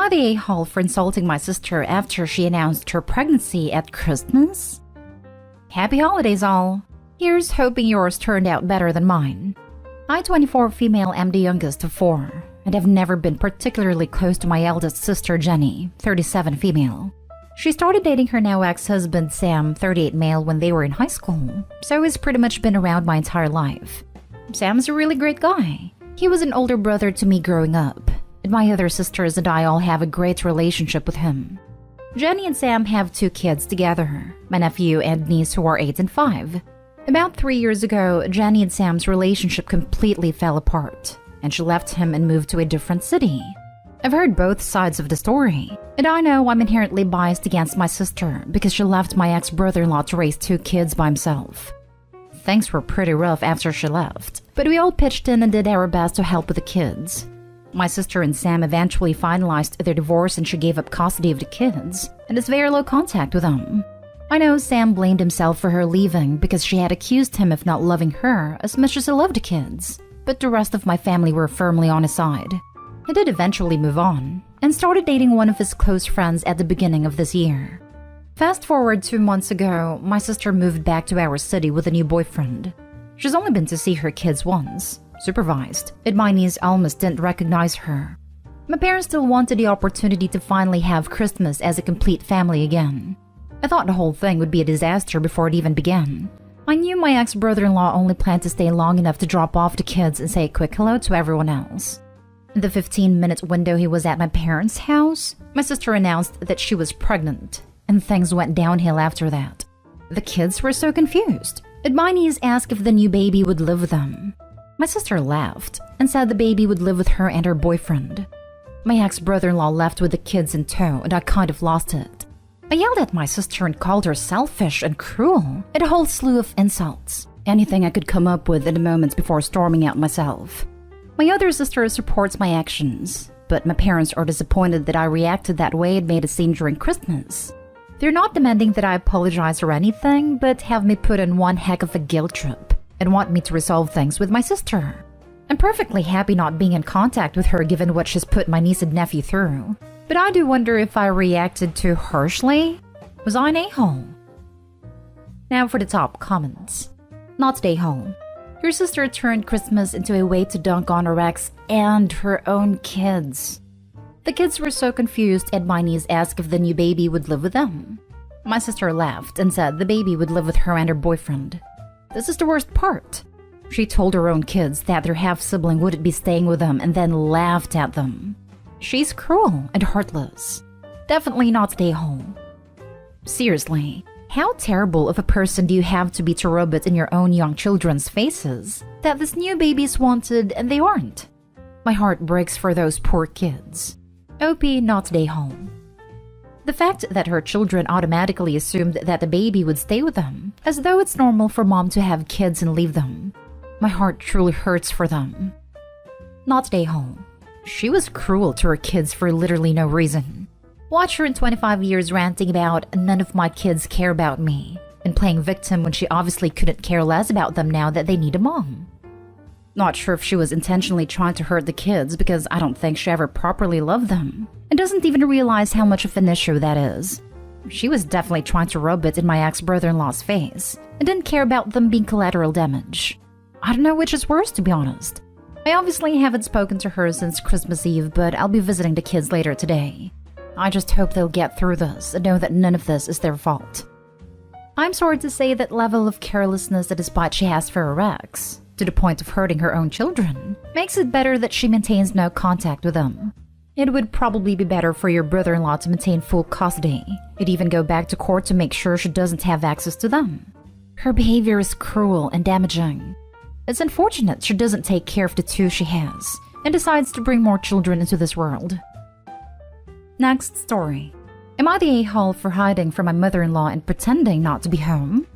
I the a-hole for insulting my sister after she announced her pregnancy at Christmas? Happy holidays all! Here's hoping yours turned out better than mine. I, 24 female, am the youngest of 4, and have never been particularly close to my eldest sister Jenny, 37 female. She started dating her now ex-husband Sam, 38 male, when they were in high school, so he's pretty much been around my entire life. Sam's a really great guy. He was an older brother to me growing up, and my other sisters and I all have a great relationship with him. Jenny and Sam have 2 kids together, my nephew and niece who are 8 and 5. About 3 years ago, Jenny and Sam's relationship completely fell apart, and she left him and moved to a different city. I've heard both sides of the story, and I know I'm inherently biased against my sister because she left my ex-brother-in-law to raise 2 kids by himself. Things were pretty rough after she left, but we all pitched in and did our best to help with the kids. My sister and Sam eventually finalized their divorce and she gave up custody of the kids, and has very low contact with them. I know Sam blamed himself for her leaving because she had accused him of not loving her as much as he loved the kids, but the rest of my family were firmly on his side. He did eventually move on, and started dating one of his close friends at the beginning of this year. Fast forward 2 months ago, my sister moved back to our city with a new boyfriend. She's only been to see her kids once, supervised, and my niece almost didn't recognize her. My parents still wanted the opportunity to finally have Christmas as a complete family again. I thought the whole thing would be a disaster before it even began. I knew my ex-brother-in-law only planned to stay long enough to drop off the kids and say a quick hello to everyone else. In the 15-minute window he was at my parents' house, my sister announced that she was pregnant, and things went downhill after that. The kids were so confused, and my niece asked if the new baby would live with them. My sister laughed and said the baby would live with her and her boyfriend. My ex-brother-in-law left with the kids in tow, and I kind of lost it. I yelled at my sister and called her selfish and cruel, and a whole slew of insults. Anything I could come up with in the moments before storming out myself. My other sister supports my actions, but my parents are disappointed that I reacted that way and made a scene during Christmas. They're not demanding that I apologize or anything, but have me put on one heck of a guilt trip, and want me to resolve things with my sister. I'm perfectly happy not being in contact with her given what she's put my niece and nephew through. But I do wonder if I reacted too harshly. Was I an a-hole? Now for the top comments. Not the a-hole. Your sister turned Christmas into a way to dunk on her ex and her own kids. The kids were so confused and my niece asked if the new baby would live with them. My sister laughed and said the baby would live with her and her boyfriend. This is the worst part. She told her own kids that their half-sibling wouldn't be staying with them and then laughed at them. She's cruel and heartless. Definitely not the a-hole. Seriously, how terrible of a person do you have to be to rub it in your own young children's faces that this new baby's wanted and they aren't? My heart breaks for those poor kids. OP not the a-hole. The fact that her children automatically assumed that the baby would stay with them, as though it's normal for mom to have kids and leave them. My heart truly hurts for them. Not the a-hole. She was cruel to her kids for literally no reason. Watch her in 25 years ranting about none of my kids care about me, and playing victim when she obviously couldn't care less about them now that they need a mom. Not sure if she was intentionally trying to hurt the kids because I don't think she ever properly loved them, and doesn't even realize how much of an issue that is. She was definitely trying to rub it in my ex-brother-in-law's face, and didn't care about them being collateral damage. I don't know which is worse, to be honest. I obviously haven't spoken to her since Christmas Eve, but I'll be visiting the kids later today. I just hope they'll get through this and know that none of this is their fault. I'm sorry to say that level of carelessness that despite she has for her ex, to the point of hurting her own children, makes it better that she maintains no contact with them. It would probably be better for your brother-in-law to maintain full custody, and even go back to court to make sure she doesn't have access to them. Her behavior is cruel and damaging. It's unfortunate she doesn't take care of the 2 she has, and decides to bring more children into this world. Next story. Am I the a-hole for hiding from my mother-in-law and pretending not to be home?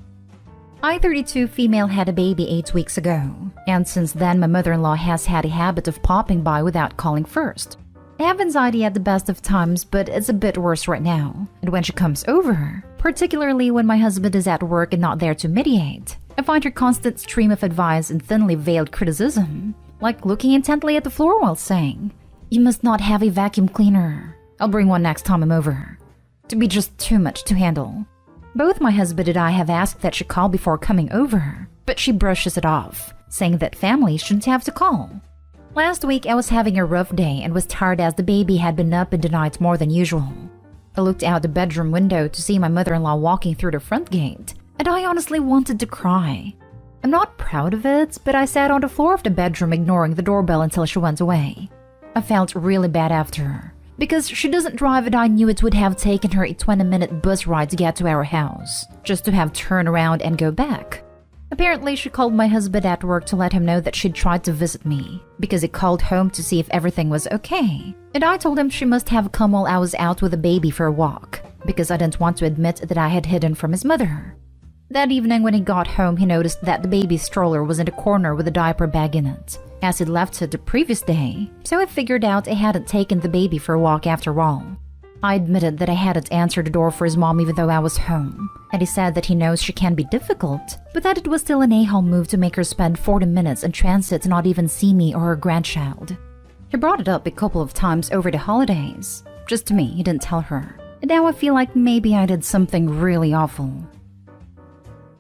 I, 32 female, had a baby 8 weeks ago, and since then my mother-in-law has had a habit of popping by without calling first. I have anxiety at the best of times, but it's a bit worse right now, and when she comes over, particularly when my husband is at work and not there to mediate, I find her constant stream of advice and thinly veiled criticism, like looking intently at the floor while saying, "You must not have a vacuum cleaner. I'll bring one next time I'm over. To be just too much to handle. Both my husband and I have asked that she call before coming over, but she brushes it off, saying that family shouldn't have to call. Last week I was having a rough day and was tired as the baby had been up in the night more than usual. I looked out the bedroom window to see my mother-in-law walking through the front gate, and I honestly wanted to cry. I'm not proud of it, but I sat on the floor of the bedroom ignoring the doorbell until she went away. I felt really bad after her, because she doesn't drive and I knew it would have taken her a 20-minute bus ride to get to our house, just to have turn around and go back. Apparently, she called my husband at work to let him know that she'd tried to visit me, because he called home to see if everything was okay. And I told him she must have come while I was out with the baby for a walk, because I didn't want to admit that I had hidden from his mother. That evening when he got home, he noticed that the baby's stroller was in the corner with a diaper bag in it, as he'd left it the previous day, so I figured out I hadn't taken the baby for a walk after all. I admitted that I hadn't answered the door for his mom even though I was home, and he said that he knows she can be difficult, but that it was still an a-hole move to make her spend 40 minutes in transit to not even see me or her grandchild. He brought it up a couple of times over the holidays. Just to me, he didn't tell her. And now I feel like maybe I did something really awful.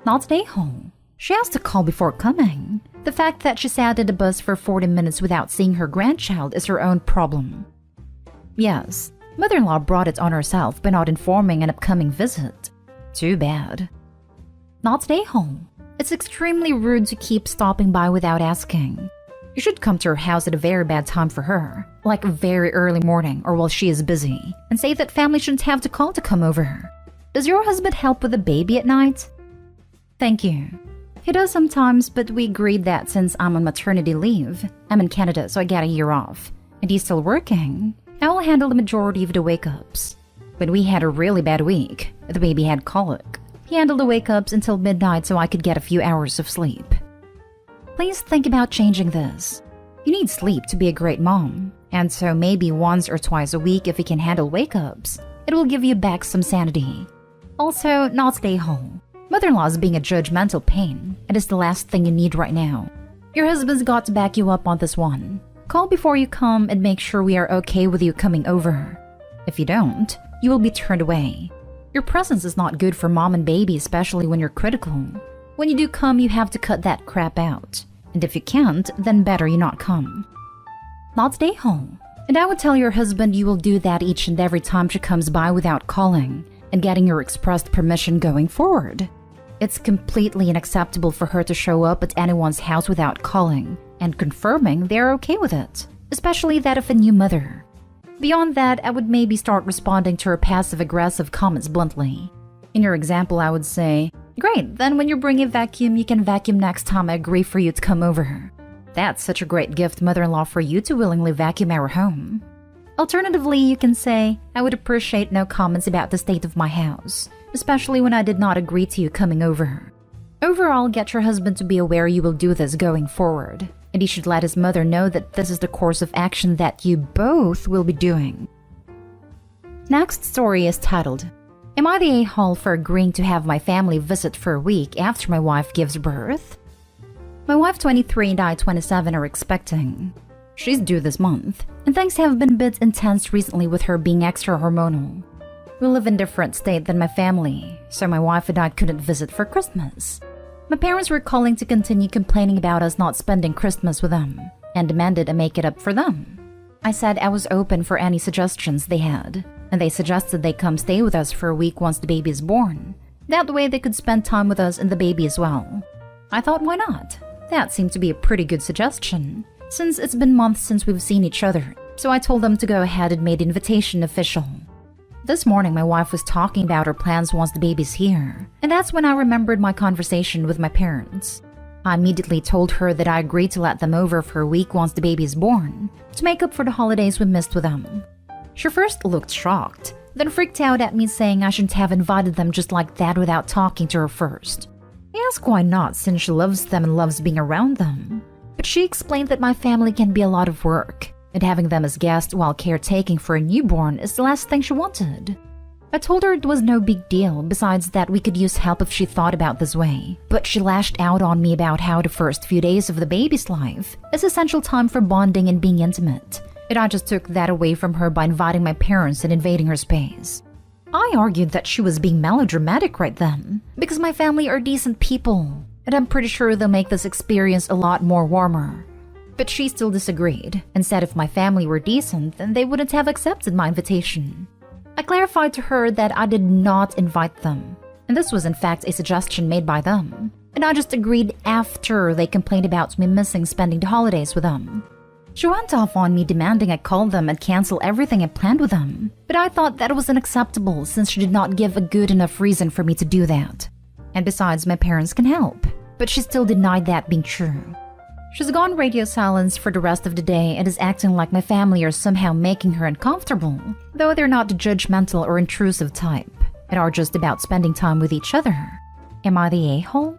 Not an a-hole. She has to call before coming. The fact that she sat in the bus for 40 minutes without seeing her grandchild is her own problem. Yes, mother-in-law brought it on herself by not informing an upcoming visit. Too bad. Not an a-hole. It's extremely rude to keep stopping by without asking. You should come to her house at a very bad time for her, like very early morning or while she is busy, and say that family shouldn't have to call to come over. Does your husband help with the baby at night? Thank you. He does sometimes, but we agreed that since I'm on maternity leave, I'm in Canada so I get a year off, and he's still working, I will handle the majority of the wake-ups. When we had a really bad week, the baby had colic. He handled the wake-ups until midnight so I could get a few hours of sleep. Please think about changing this. You need sleep to be a great mom, and so maybe once or twice a week if you can handle wake-ups, it will give you back some sanity. Also, not stay home. Mother-in-law is being a judgmental pain, and it's the last thing you need right now. Your husband's got to back you up on this one. Call before you come and make sure we are okay with you coming over. If you don't, you will be turned away. Your presence is not good for mom and baby, especially when you're critical. When you do come, you have to cut that crap out. And if you can't, then better you not come. Not stay home. And I would tell your husband you will do that each and every time she comes by without calling and getting your expressed permission going forward. It's completely unacceptable for her to show up at anyone's house without calling and confirming they're okay with it, especially that of a new mother. Beyond that, I would maybe start responding to her passive-aggressive comments bluntly. In your example, I would say, "Great, then when you bring a vacuum, you can vacuum next time I agree for you to come over. That's such a great gift, mother-in-law, for you to willingly vacuum our home." Alternatively, you can say, "I would appreciate no comments about the state of my house, especially when I did not agree to you coming over." Overall, get your husband to be aware you will do this going forward, and he should let his mother know that this is the course of action that you both will be doing. Next story is titled, "Am I the a-hole for agreeing to have my family visit for a week after my wife gives birth?" My wife 23 and I 27 are expecting. She's due this month, and things have been a bit intense recently with her being extra hormonal. We live in a different state than my family, so my wife and I couldn't visit for Christmas. My parents were calling to continue complaining about us not spending Christmas with them, and demanded I make it up for them. I said I was open for any suggestions they had, and they suggested they come stay with us for a week once the baby is born. That way they could spend time with us and the baby as well. I thought, why not? That seemed to be a pretty good suggestion, since it's been months since we've seen each other, so I told them to go ahead and made the invitation official. This morning, my wife was talking about her plans once the baby's here, and that's when I remembered my conversation with my parents. I immediately told her that I agreed to let them over for a week once the baby is born, to make up for the holidays we missed with them. She first looked shocked, then freaked out at me saying I shouldn't have invited them just like that without talking to her first. I asked why not, since she loves them and loves being around them. But she explained that my family can be a lot of work, and having them as guests while caretaking for a newborn is the last thing she wanted. I told her it was no big deal, besides that we could use help if she thought about this way, but she lashed out on me about how the first few days of the baby's life is essential time for bonding and being intimate, and I just took that away from her by inviting my parents and invading her space. I argued that she was being melodramatic right then, because my family are decent people, and I'm pretty sure they'll make this experience a lot more warmer. But she still disagreed, and said if my family were decent, then they wouldn't have accepted my invitation. I clarified to her that I did not invite them, and this was in fact a suggestion made by them, and I just agreed after they complained about me missing spending the holidays with them. She went off on me demanding I call them and cancel everything I planned with them, but I thought that was unacceptable since she did not give a good enough reason for me to do that. And besides, my parents can help, but she still denied that being true. She's gone radio silence for the rest of the day and is acting like my family are somehow making her uncomfortable, though they're not the judgmental or intrusive type, and are just about spending time with each other. Am I the a-hole?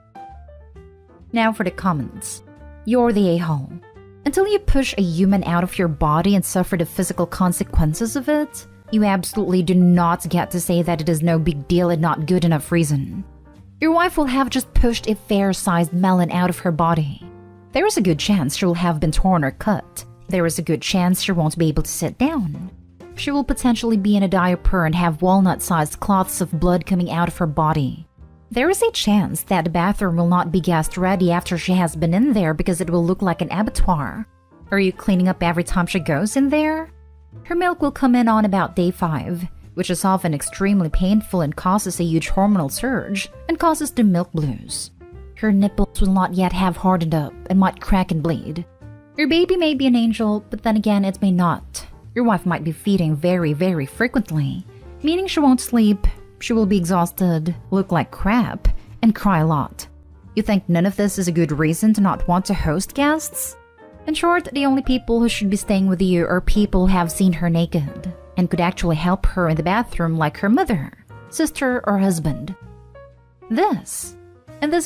Now for the comments. You're the a-hole. Until you push a human out of your body and suffer the physical consequences of it, you absolutely do not get to say that it is no big deal and not good enough reason. Your wife will have just pushed a fair-sized melon out of her body. There is a good chance she will have been torn or cut. There is a good chance she won't be able to sit down. She will potentially be in a diaper and have walnut-sized clots of blood coming out of her body. There is a chance that the bathroom will not be guest-ready after she has been in there because it will look like an abattoir. Are you cleaning up every time she goes in there? Her milk will come in on about day 5, which is often extremely painful and causes a huge hormonal surge and causes the milk blues. Her nipples will not yet have hardened up and might crack and bleed. Your baby may be an angel, but then again it may not. Your wife might be feeding very, very frequently, meaning she won't sleep, she will be exhausted, look like crap, and cry a lot. You think none of this is a good reason to not want to host guests? In short, the only people who should be staying with you are people who have seen her naked and could actually help her in the bathroom like her mother, sister, or husband. This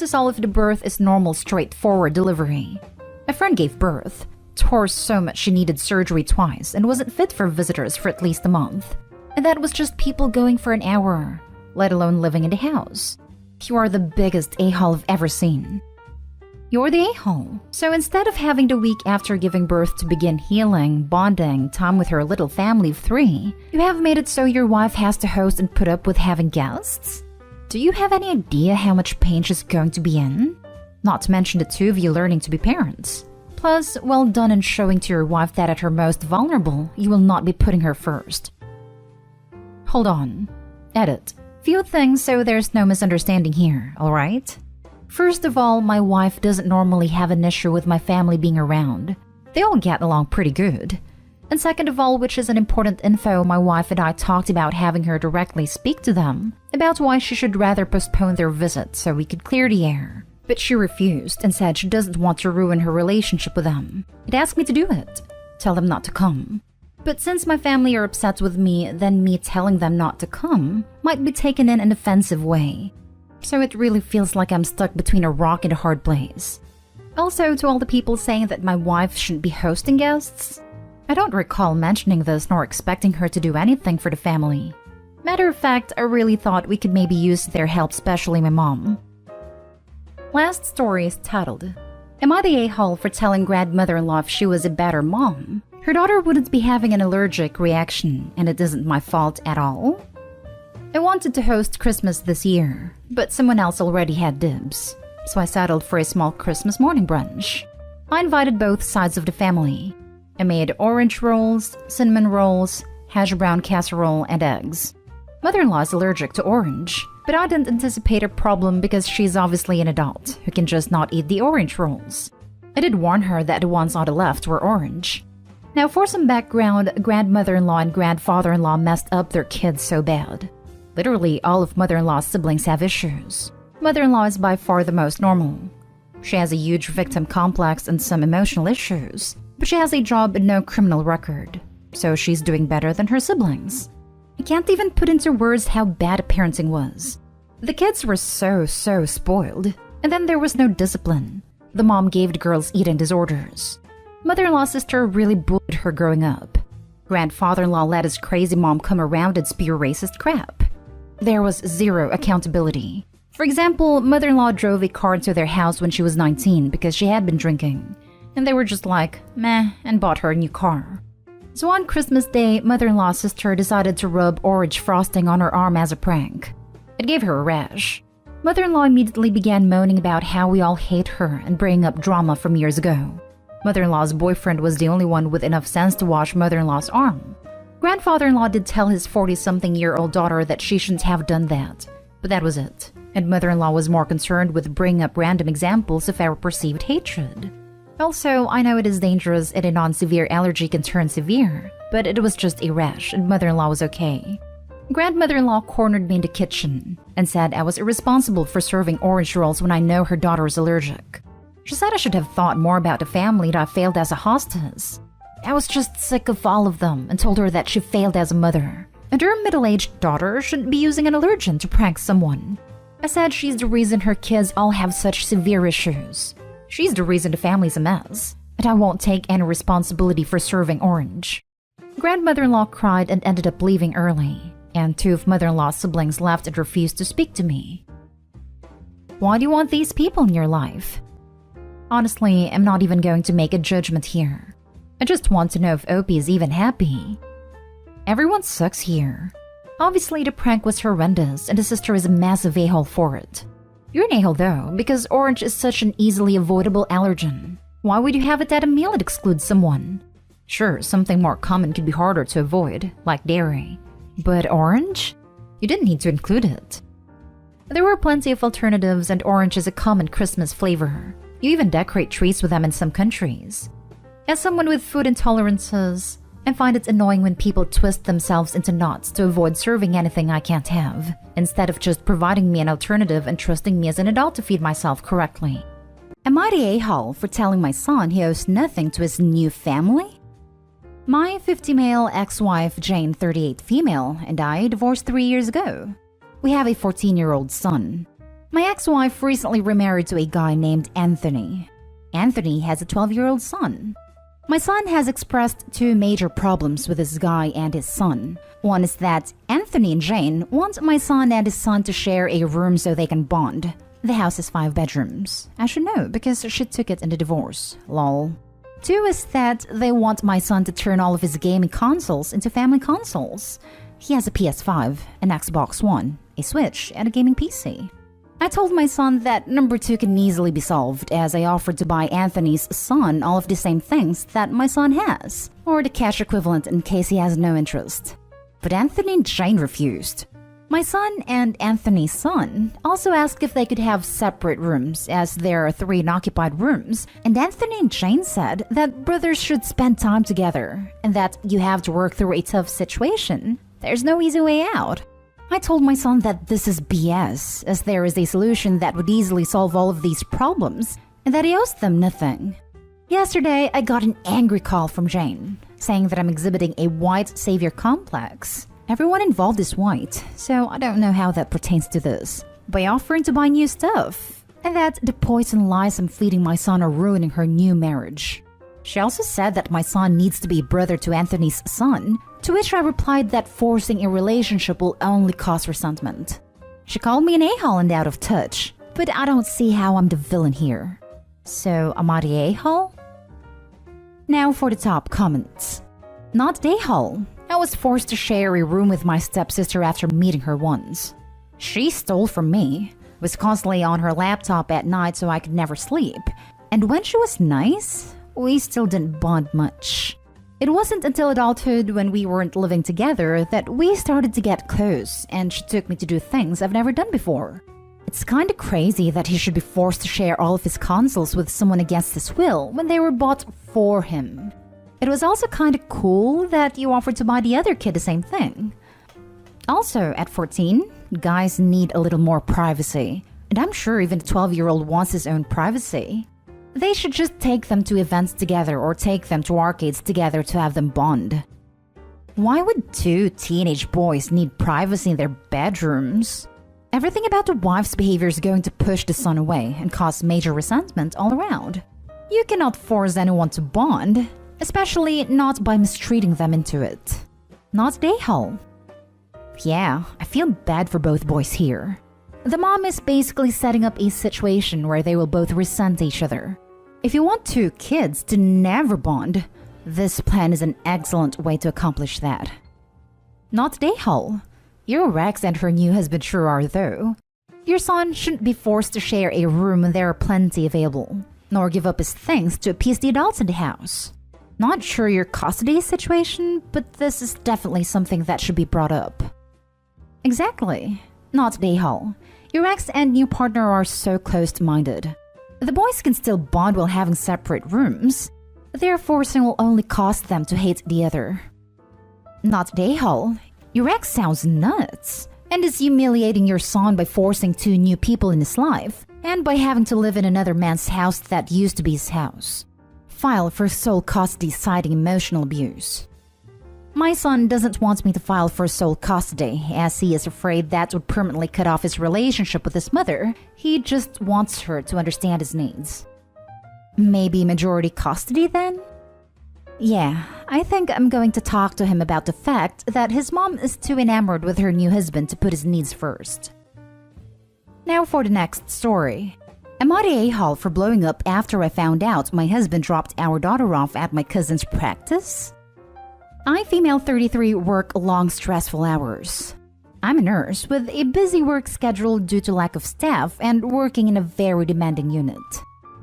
is all if the birth is normal, straightforward delivery. A friend gave birth, tore so much she needed surgery twice, and wasn't fit for visitors for at least a month. And that was just people going for an hour, let alone living in the house. You are the biggest a-hole I've ever seen. You're the a-hole. So instead of having the week after giving birth to begin healing, bonding, time with her little family of 3, you have made it so your wife has to host and put up with having guests? Do you have any idea how much pain she's going to be in? Not to mention the 2 of you learning to be parents. Plus, well done in showing to your wife that at her most vulnerable, you will not be putting her first. Hold on. Edit. Few things so there's no misunderstanding here, alright? First of all, my wife doesn't normally have an issue with my family being around. They all get along pretty good. And second of all, which is an important info, my wife and I talked about having her directly speak to them about why she should rather postpone their visit so we could clear the air. But she refused and said she doesn't want to ruin her relationship with them. It asked me to do it. Tell them not to come. But since my family are upset with me, then me telling them not to come might be taken in an offensive way. So it really feels like I'm stuck between a rock and a hard place. Also, to all the people saying that my wife shouldn't be hosting guests, I don't recall mentioning this nor expecting her to do anything for the family. Matter of fact, I really thought we could maybe use their help, especially my mom. Last story is titled, Am I the a-hole for telling grandmother-in-law if she was a better mom? Her daughter wouldn't be having an allergic reaction, and it isn't my fault at all? I wanted to host Christmas this year, but someone else already had dibs, so I settled for a small Christmas morning brunch. I invited both sides of the family. I made orange rolls, cinnamon rolls, hash brown casserole, and eggs. Mother-in-law is allergic to orange, but I didn't anticipate a problem because she's obviously an adult who can just not eat the orange rolls. I did warn her that the ones on the left were orange. Now for some background, grandmother-in-law and grandfather-in-law messed up their kids so bad. Literally all of mother-in-law's siblings have issues. Mother-in-law is by far the most normal. She has a huge victim complex and some emotional issues, but she has a job and no criminal record, so she's doing better than her siblings. I can't even put into words how bad parenting was. The kids were so spoiled, and then there was no discipline. The mom gave the girls eating disorders. Mother-in-law's sister really bullied her growing up. Grandfather-in-law let his crazy mom come around and spew racist crap. There was zero accountability. For example, mother-in-law drove a car into their house when she was 19 because she had been drinking, and they were just like, meh, and bought her a new car. So on Christmas Day, mother-in-law's sister decided to rub orange frosting on her arm as a prank. It gave her a rash. Mother-in-law immediately began moaning about how we all hate her and bringing up drama from years ago. Mother-in-law's boyfriend was the only one with enough sense to wash mother-in-law's arm. Grandfather-in-law did tell his 40-something-year-old daughter that she shouldn't have done that, but that was it. And mother-in-law was more concerned with bringing up random examples of our perceived hatred. Also, I know it is dangerous and a non-severe allergy can turn severe, but it was just a rash and mother-in-law was okay. Grandmother-in-law cornered me in the kitchen and said I was irresponsible for serving orange rolls when I know her daughter is allergic. She said I should have thought more about the family that I failed as a hostess. I was just sick of all of them and told her that she failed as a mother. And her middle-aged daughter shouldn't be using an allergen to prank someone. I said she's the reason her kids all have such severe issues. She's the reason the family's a mess. And I won't take any responsibility for serving orange. Grandmother-in-law cried and ended up leaving early. And 2 of mother-in-law's siblings left and refused to speak to me. Why do you want these people in your life? Honestly, I'm not even going to make a judgment here. I just want to know if Opie is even happy. Everyone sucks here. Obviously, the prank was horrendous and the sister is a massive a-hole for it. You're an a-hole though, because orange is such an easily avoidable allergen. Why would you have it at a meal that excludes someone? Sure, something more common could be harder to avoid, like dairy. But orange? You didn't need to include it. There were plenty of alternatives and orange is a common Christmas flavor. You even decorate trees with them in some countries. As someone with food intolerances, I find it annoying when people twist themselves into knots to avoid serving anything I can't have, instead of just providing me an alternative and trusting me as an adult to feed myself correctly. Am I the a-hole for telling my son he owes nothing to his new family? My 50-male ex-wife, Jane, 38 female, and I divorced 3 years ago. We have a 14-year-old son. My ex-wife recently remarried to a guy named Anthony. Anthony has a 12-year-old son. My son has expressed 2 major problems with this guy and his son. One is that Anthony and Jane want my son and his son to share a room so they can bond. The house has 5 bedrooms. I should know because she took it in the divorce. Lol. 2 is that they want my son to turn all of his gaming consoles into family consoles. He has a PS5, an Xbox One, a Switch, and a gaming PC. I told my son that number 2 can easily be solved as I offered to buy Anthony's son all of the same things that my son has, or the cash equivalent in case he has no interest. But Anthony and Jane refused. My son and Anthony's son also asked if they could have separate rooms as there are 3 unoccupied rooms, and Anthony and Jane said that brothers should spend time together and that you have to work through a tough situation. There's no easy way out. I told my son that this is BS as there is a solution that would easily solve all of these problems and that he owes them nothing. Yesterday, I got an angry call from Jane saying that I'm exhibiting a white savior complex. Everyone involved is white, so I don't know how that pertains to this. By offering to buy new stuff, and that the poison lies I'm feeding my son are ruining her new marriage. She also said that my son needs to be a brother to Anthony's son, to which I replied that forcing a relationship will only cause resentment. She called me an a-hole and out of touch, but I don't see how I'm the villain here. So, am I the a-hole? Now for the top comments. Not the a-hole. I was forced to share a room with my stepsister after meeting her once. She stole from me, was constantly on her laptop at night so I could never sleep. And when she was nice, we still didn't bond much. It wasn't until adulthood when we weren't living together that we started to get close and she took me to do things I've never done before. It's kinda crazy that he should be forced to share all of his consoles with someone against his will when they were bought for him. It was also kinda cool that you offered to buy the other kid the same thing. Also, at 14, guys need a little more privacy. And I'm sure even a 12-year-old wants his own privacy. They should just take them to events together or take them to arcades together to have them bond. Why would 2 teenage boys need privacy in their bedrooms? Everything about the wife's behavior is going to push the son away and cause major resentment all around. You cannot force anyone to bond, especially not by mistreating them into it. Not the a-hole. Yeah, I feel bad for both boys here. The mom is basically setting up a situation where they will both resent each other. If you want 2 kids to never bond, This plan is an excellent way to accomplish that. Not Dayhall. Your Rex and her new husband sure are, though. Your son shouldn't be forced to share a room when there are plenty available, nor give up his things to appease the adults in the house. Not sure your custody situation, but this is definitely something that should be brought up. Exactly. Not Dayhall. Your ex and new partner are so close-minded. The boys can still bond while having separate rooms. Their forcing will only cause them to hate the other. Not Dayhall. Your ex sounds nuts and is humiliating your son by forcing two new people in his life and by having to live in another man's house that used to be his house. File for sole custody citing emotional abuse. My son doesn't want me to file for sole custody as he is afraid that would permanently cut off his relationship with his mother. He just wants her to understand his needs. Maybe majority custody then? Yeah, I think I'm going to talk to him about the fact that his mom is too enamored with her new husband to put his needs first. Now for the next story. Am I the a-hole for blowing up after I found out my husband dropped our daughter off at my cousin's practice? I, female 33, work long stressful hours. I'm a nurse with a busy work schedule due to lack of staff and working in a very demanding unit.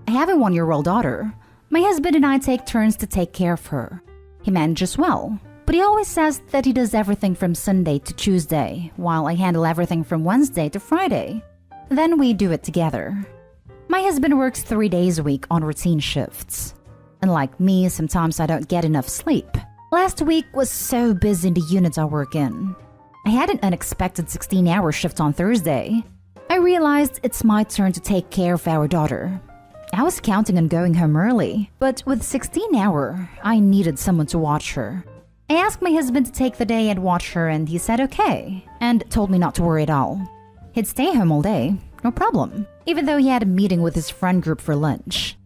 I have a 1-year-old daughter. My husband and I take turns to take care of her. He manages well, but he always says that he does everything from Sunday to Tuesday, while I handle everything from Wednesday to Friday. Then we do it together. My husband works 3 days a week on routine shifts. Unlike me, sometimes I don't get enough sleep. Last week was so busy in the unit I work in. I had an unexpected 16-hour shift on Thursday. I realized it's my turn to take care of our daughter. I was counting on going home early, but with 16-hour, I needed someone to watch her. I asked my husband to take the day and watch her, and he said okay, and told me not to worry at all. He'd stay home all day, no problem, even though he had a meeting with his friend group for lunch.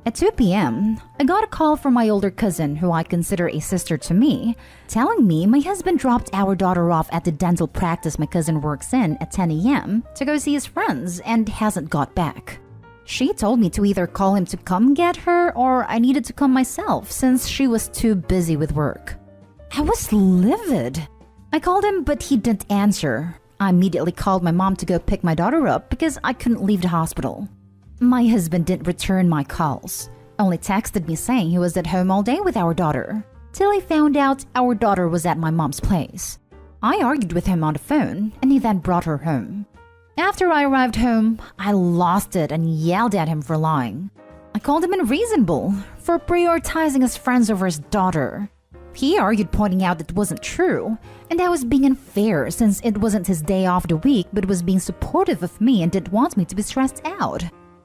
At 2 p.m., I got a call from my older cousin, who I consider a sister to me, telling me my husband dropped our daughter off at the dental practice my cousin works in at 10 a.m. to go see his friends and hasn't got back. She told me to either call him to come get her or I needed to come myself since she was too busy with work. I was livid. I called him, but he didn't answer. I immediately called my mom to go pick my daughter up because I couldn't leave the hospital. My husband didn't return my calls, only texted me saying he was at home all day with our daughter, till he found out our daughter was at my mom's place. I argued with him on the phone, and he then brought her home. After I arrived home, I lost it and yelled at him for lying. I called him unreasonable for prioritizing his friends over his daughter. He argued, pointing out it wasn't true, and I was being unfair since it wasn't his day off the week but was being supportive of me and didn't want me to be stressed out.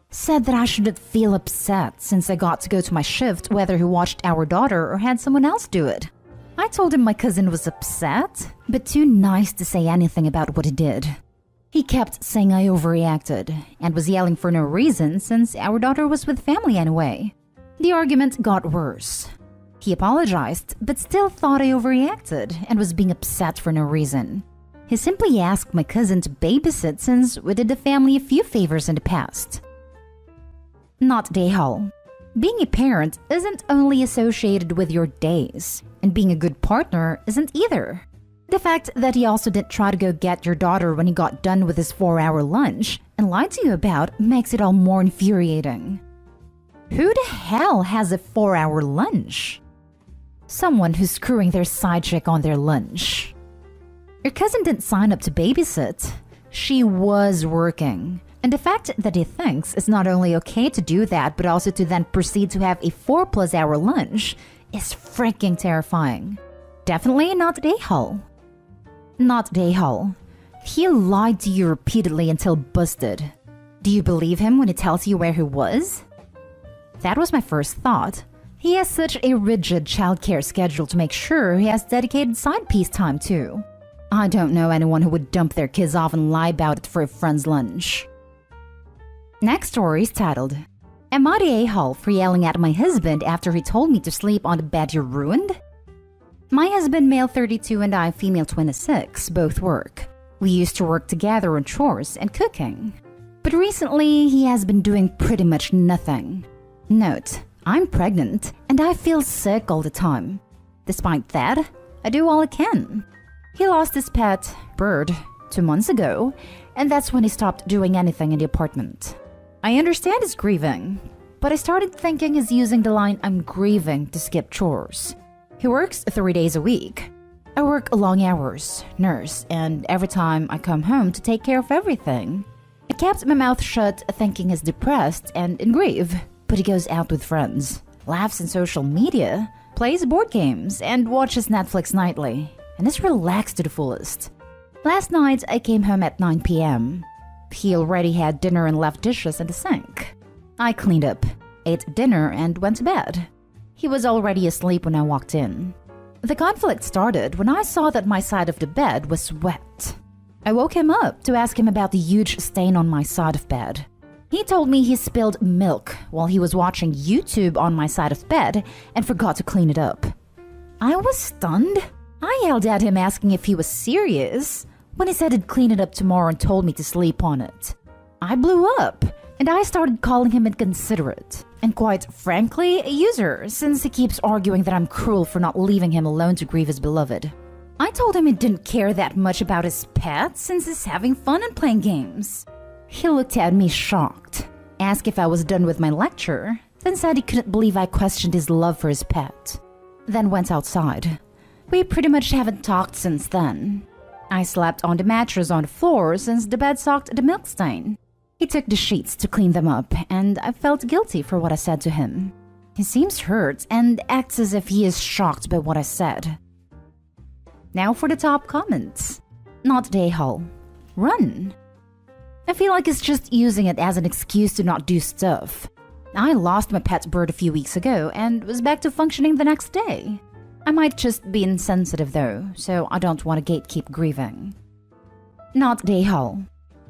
Said that I shouldn't feel upset since I got to go to my shift whether he watched our daughter or had someone else do it. I told him my cousin was upset, but too nice to say anything about what he did. He kept saying I overreacted and was yelling for no reason since our daughter was with family anyway. The argument got worse. He apologized, but still thought I overreacted and was being upset for no reason. He simply asked my cousin to babysit since we did the family a few favors in the past. Not Dayhall. Being a parent isn't only associated with your days, and being a good partner isn't either. The fact that he also didn't try to go get your daughter when he got done with his 4-hour lunch and lied to you about makes it all more infuriating. Who the hell has a 4-hour lunch? Someone who's screwing their side chick on their lunch. Your cousin didn't sign up to babysit. She was working. And the fact that he thinks it's not only okay to do that, but also to then proceed to have a 4+ hour lunch is freaking terrifying. Definitely not Dayhall. Not Dayhall. He lied to you repeatedly until busted. Do you believe him when he tells you where he was? That was my first thought. He has such a rigid childcare schedule to make sure he has dedicated side piece time too. I don't know anyone who would dump their kids off and lie about it for a friend's lunch. Next story is titled, Am I the a-hole for yelling at my husband after he told me to sleep on the bed you ruined? My husband, male 32, and I, female 26, both work. We used to work together on chores and cooking. But recently, he has been doing pretty much nothing. Note, I'm pregnant and I feel sick all the time. Despite that, I do all I can. He lost his pet, Bird, 2 months ago, and that's when he stopped doing anything in the apartment. I understand he's grieving, but I started thinking he's using the line "I'm grieving" to skip chores. He works 3 days a week. I work long hours, nurse, and every time I come home to take care of everything. I kept my mouth shut thinking he's depressed and in grief, but he goes out with friends, laughs on social media, plays board games, and watches Netflix nightly, and is relaxed to the fullest. Last night, I came home at 9 p.m. He already had dinner and left dishes in the sink. I cleaned up, ate dinner, and went to bed. He was already asleep when I walked in. The conflict started when I saw that my side of the bed was wet. I woke him up to ask him about the huge stain on my side of bed. He told me he spilled milk while he was watching YouTube on my side of bed and forgot to clean it up. I was stunned. I yelled at him asking if he was serious when he said he'd clean it up tomorrow and told me to sleep on it. I blew up and I started calling him inconsiderate and, quite frankly, a user, since he keeps arguing that I'm cruel for not leaving him alone to grieve his beloved. I told him he didn't care that much about his pet since he's having fun and playing games. He looked at me shocked, asked if I was done with my lecture, then said he couldn't believe I questioned his love for his pet. Then went outside. We pretty much haven't talked since then. I slept on the mattress on the floor since the bed soaked the milk stain. He took the sheets to clean them up, and I felt guilty for what I said to him. He seems hurt and acts as if he is shocked by what I said. Now for the top comments. Not the a-hole. Run. I feel like he's just using it as an excuse to not do stuff. I lost my pet Bird a few weeks ago and was back to functioning the next day. I might just be insensitive though, so I don't want to gatekeep grieving. Not the a-hole.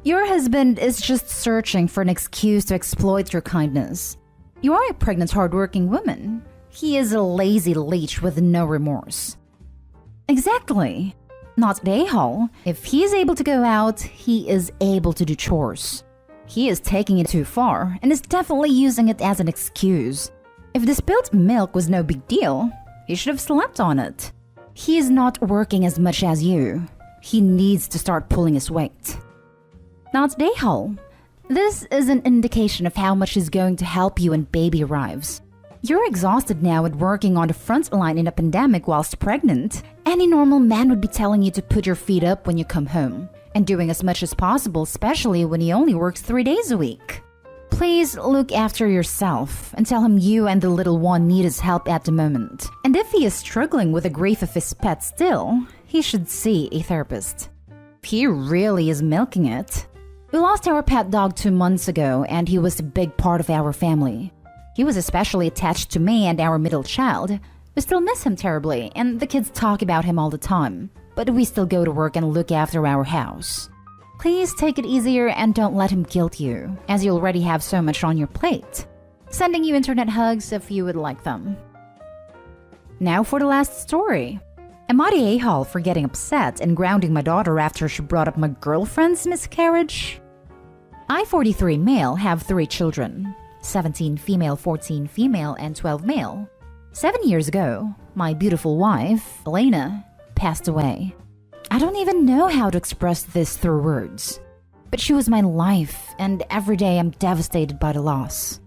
Your husband is just searching for an excuse to exploit your kindness. You are a pregnant, hardworking woman. He is a lazy leech with no remorse. Exactly. Not the a-hole. If he is able to go out, he is able to do chores. He is taking it too far and is definitely using it as an excuse. If the spilled milk was no big deal, he should have slept on it. He is not working as much as you. He needs to start pulling his weight. Not the a-hole. This is an indication of how much he's going to help you when baby arrives. You're exhausted now at working on the front line in a pandemic whilst pregnant. Any normal man would be telling you to put your feet up when you come home, and doing as much as possible, especially when he only works 3 days a week. Please look after yourself and tell him you and the little one need his help at the moment. And if he is struggling with the grief of his pet still, he should see a therapist. He really is milking it. We lost our pet dog 2 months ago, and he was a big part of our family. He was especially attached to me and our middle child. We still miss him terribly, and the kids talk about him all the time, but we still go to work and look after our house. Please take it easier and don't let him guilt you, as you already have so much on your plate. Sending you internet hugs if you would like them. Now for the last story. Am I the a-hole for getting upset and grounding my daughter after she brought up my girlfriend's miscarriage? I, 43 male, have 3 children. 17 female, 14 female, and 12 male. 7 years ago, my beautiful wife, Elena, passed away. I don't even know how to express this through words. But she was my life, and every day I'm devastated by the loss.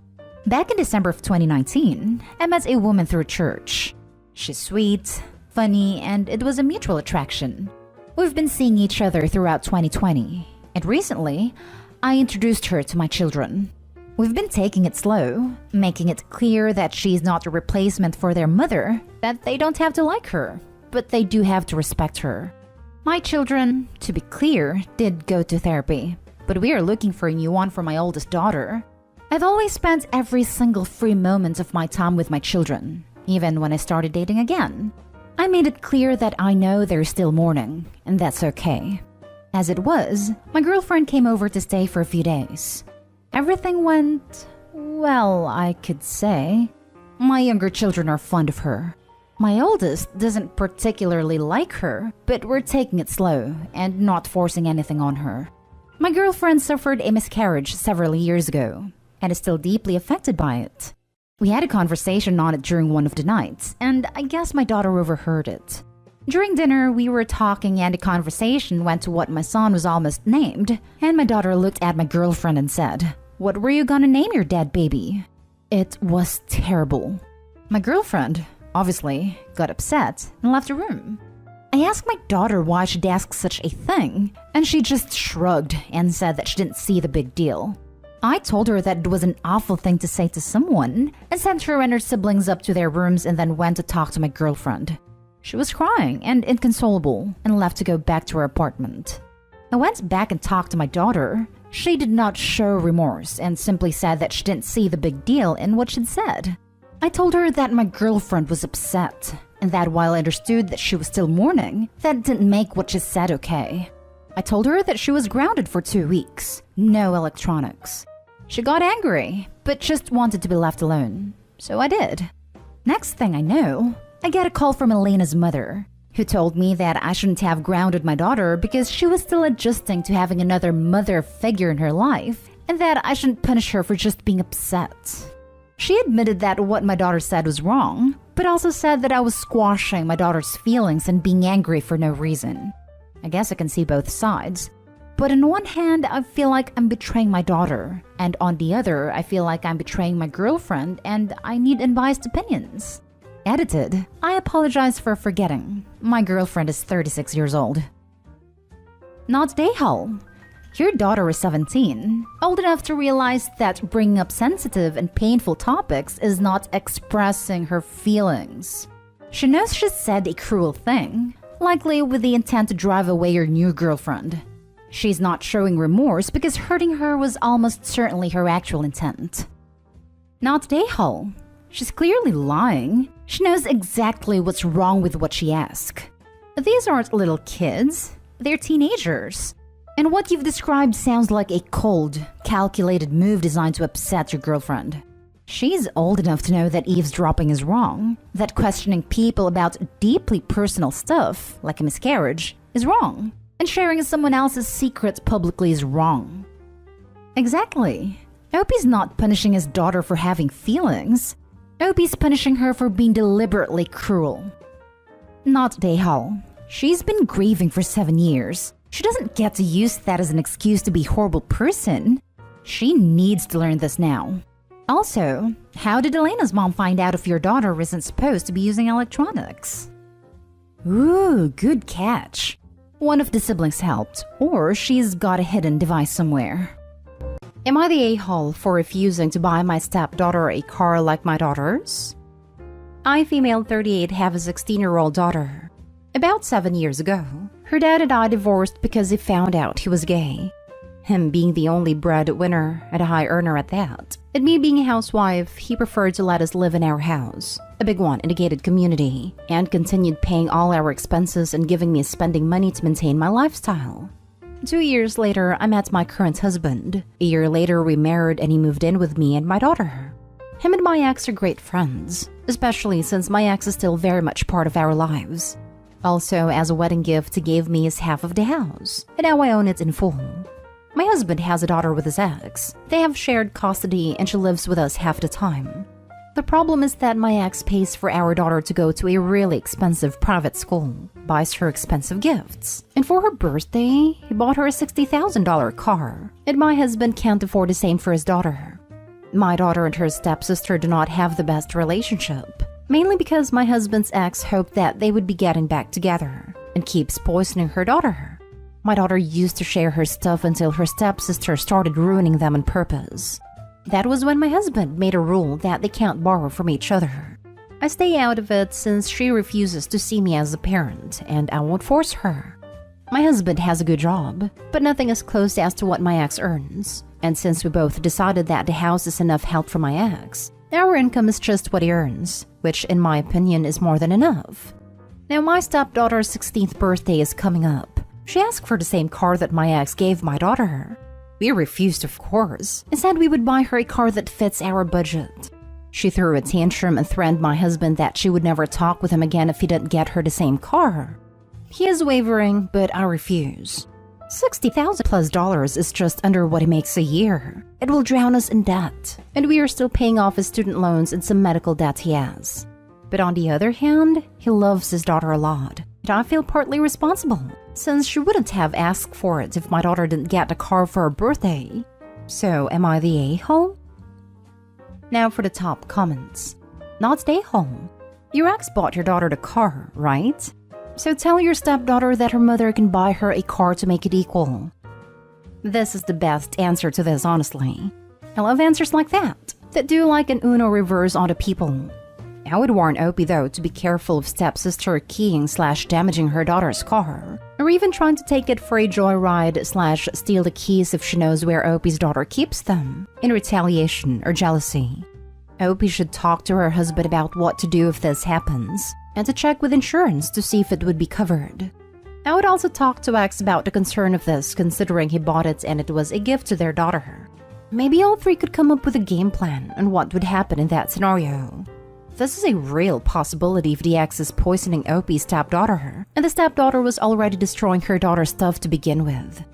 Back in December of 2019, I met a woman through church. She's sweet, funny, and it was a mutual attraction. We've been seeing each other throughout 2020, and recently, I introduced her to my children. We've been taking it slow, making it clear that she's not a replacement for their mother, that they don't have to like her, but they do have to respect her. My children, to be clear, did go to therapy, but we are looking for a new one for my oldest daughter. I've always spent every single free moment of my time with my children, even when I started dating again. I made it clear that I know they're still mourning, and that's okay. As it was, my girlfriend came over to stay for a few days. Everything went, well, I could say. My younger children are fond of her. My oldest doesn't particularly like her, but we're taking it slow and not forcing anything on her. My girlfriend suffered a miscarriage several years ago and is still deeply affected by it. We had a conversation on it during one of the nights, and I guess my daughter overheard it. During dinner, we were talking and the conversation went to what my son was almost named, and my daughter looked at my girlfriend and said, "What were you gonna name your dead baby?" It was terrible. My girlfriend, obviously, got upset and left the room. I asked my daughter why she'd ask such a thing, and she just shrugged and said that she didn't see the big deal. I told her that it was an awful thing to say to someone and sent her and her siblings up to their rooms and then went to talk to my girlfriend. She was crying and inconsolable and left to go back to her apartment. I went back and talked to my daughter. She did not show remorse and simply said that she didn't see the big deal in what she'd said. I told her that my girlfriend was upset and that while I understood that she was still mourning, that didn't make what she said okay. I told her that she was grounded for 2 weeks, no electronics. She got angry, but just wanted to be left alone, so I did. Next thing I know, I get a call from Elena's mother, who told me that I shouldn't have grounded my daughter because she was still adjusting to having another mother figure in her life, and that I shouldn't punish her for just being upset. She admitted that what my daughter said was wrong, but also said that I was squashing my daughter's feelings and being angry for no reason. I guess I can see both sides. But on one hand, I feel like I'm betraying my daughter, and on the other, I feel like I'm betraying my girlfriend and I need unbiased opinions. Edited, I apologize for forgetting. My girlfriend is 36 years old. Not Dayhall. Your daughter is 17, old enough to realize that bringing up sensitive and painful topics is not expressing her feelings. She knows she said a cruel thing, likely with the intent to drive away your new girlfriend. She's not showing remorse because hurting her was almost certainly her actual intent. Not Dayhall. She's clearly lying. She knows exactly what's wrong with what she asked. These aren't little kids, they're teenagers. And what you've described sounds like a cold, calculated move designed to upset your girlfriend. She's old enough to know that eavesdropping is wrong, that questioning people about deeply personal stuff, like a miscarriage, is wrong, and sharing someone else's secrets publicly is wrong. Exactly. Opie's not punishing his daughter for having feelings. Opie's punishing her for being deliberately cruel. Not Dayhall. She's been grieving for 7 years. She doesn't get to use that as an excuse to be a horrible person. She needs to learn this now. Also, how did Elena's mom find out if your daughter isn't supposed to be using electronics? Ooh, good catch. One of the siblings helped, or she's got a hidden device somewhere. Am I the a-hole for refusing to buy my stepdaughter a car like my daughter's? I, female 38, have a 16-year-old daughter. About 7 years ago, her dad and I divorced because he found out he was gay. Him being the only breadwinner and a high earner at that, and me being a housewife, he preferred to let us live in our house, a big one in a gated community, and continued paying all our expenses and giving me spending money to maintain my lifestyle. 2 years later, I met my current husband. A year later, we married and he moved in with me and my daughter. Him and my ex are great friends, especially since my ex is still very much part of our lives. Also, as a wedding gift, he gave me his half of the house, and now I own it in full. My husband has a daughter with his ex. They have shared custody and she lives with us half the time. The problem is that my ex pays for our daughter to go to a really expensive private school, buys her expensive gifts, and for her birthday, he bought her a $60,000 car, and my husband can't afford the same for his daughter. My daughter and her stepsister do not have the best relationship, mainly because my husband's ex hoped that they would be getting back together, and keeps poisoning her daughter. My daughter used to share her stuff until her stepsister started ruining them on purpose. That was when my husband made a rule that they can't borrow from each other. I stay out of it since she refuses to see me as a parent, and I won't force her. My husband has a good job, but nothing as close as to what my ex earns. And since we both decided that the house is enough help for my ex, our income is just what he earns, which in my opinion is more than enough. Now my stepdaughter's 16th birthday is coming up. She asked for the same car that my ex gave my daughter. We refused, of course, and said we would buy her a car that fits our budget. She threw a tantrum and threatened my husband that she would never talk with him again if he didn't get her the same car. He is wavering, but I refuse. $60,000 plus is just under what he makes a year. It will drown us in debt, and we are still paying off his student loans and some medical debt he has. But on the other hand, he loves his daughter a lot, and I feel partly responsible, since she wouldn't have asked for it if my daughter didn't get a car for her birthday. So am I the a-hole? Now for the top comments. Not the a-hole. Your ex bought your daughter the car, right? So tell your stepdaughter that her mother can buy her a car to make it equal. This is the best answer to this, honestly. I love answers like that do like an Uno reverse onto people. I would warn Opie, though, to be careful of stepsister keying/damaging her daughter's car, or even trying to take it for a joyride/steal the keys if she knows where Opie's daughter keeps them, in retaliation or jealousy. Opie should talk to her husband about what to do if this happens, and to check with insurance to see if it would be covered. I would also talk to X about the concern of this, considering he bought it and it was a gift to their daughter. Maybe all three could come up with a game plan on what would happen in that scenario. This is a real possibility if the ex is poisoning Opie's stepdaughter, and the stepdaughter was already destroying her daughter's stuff to begin with.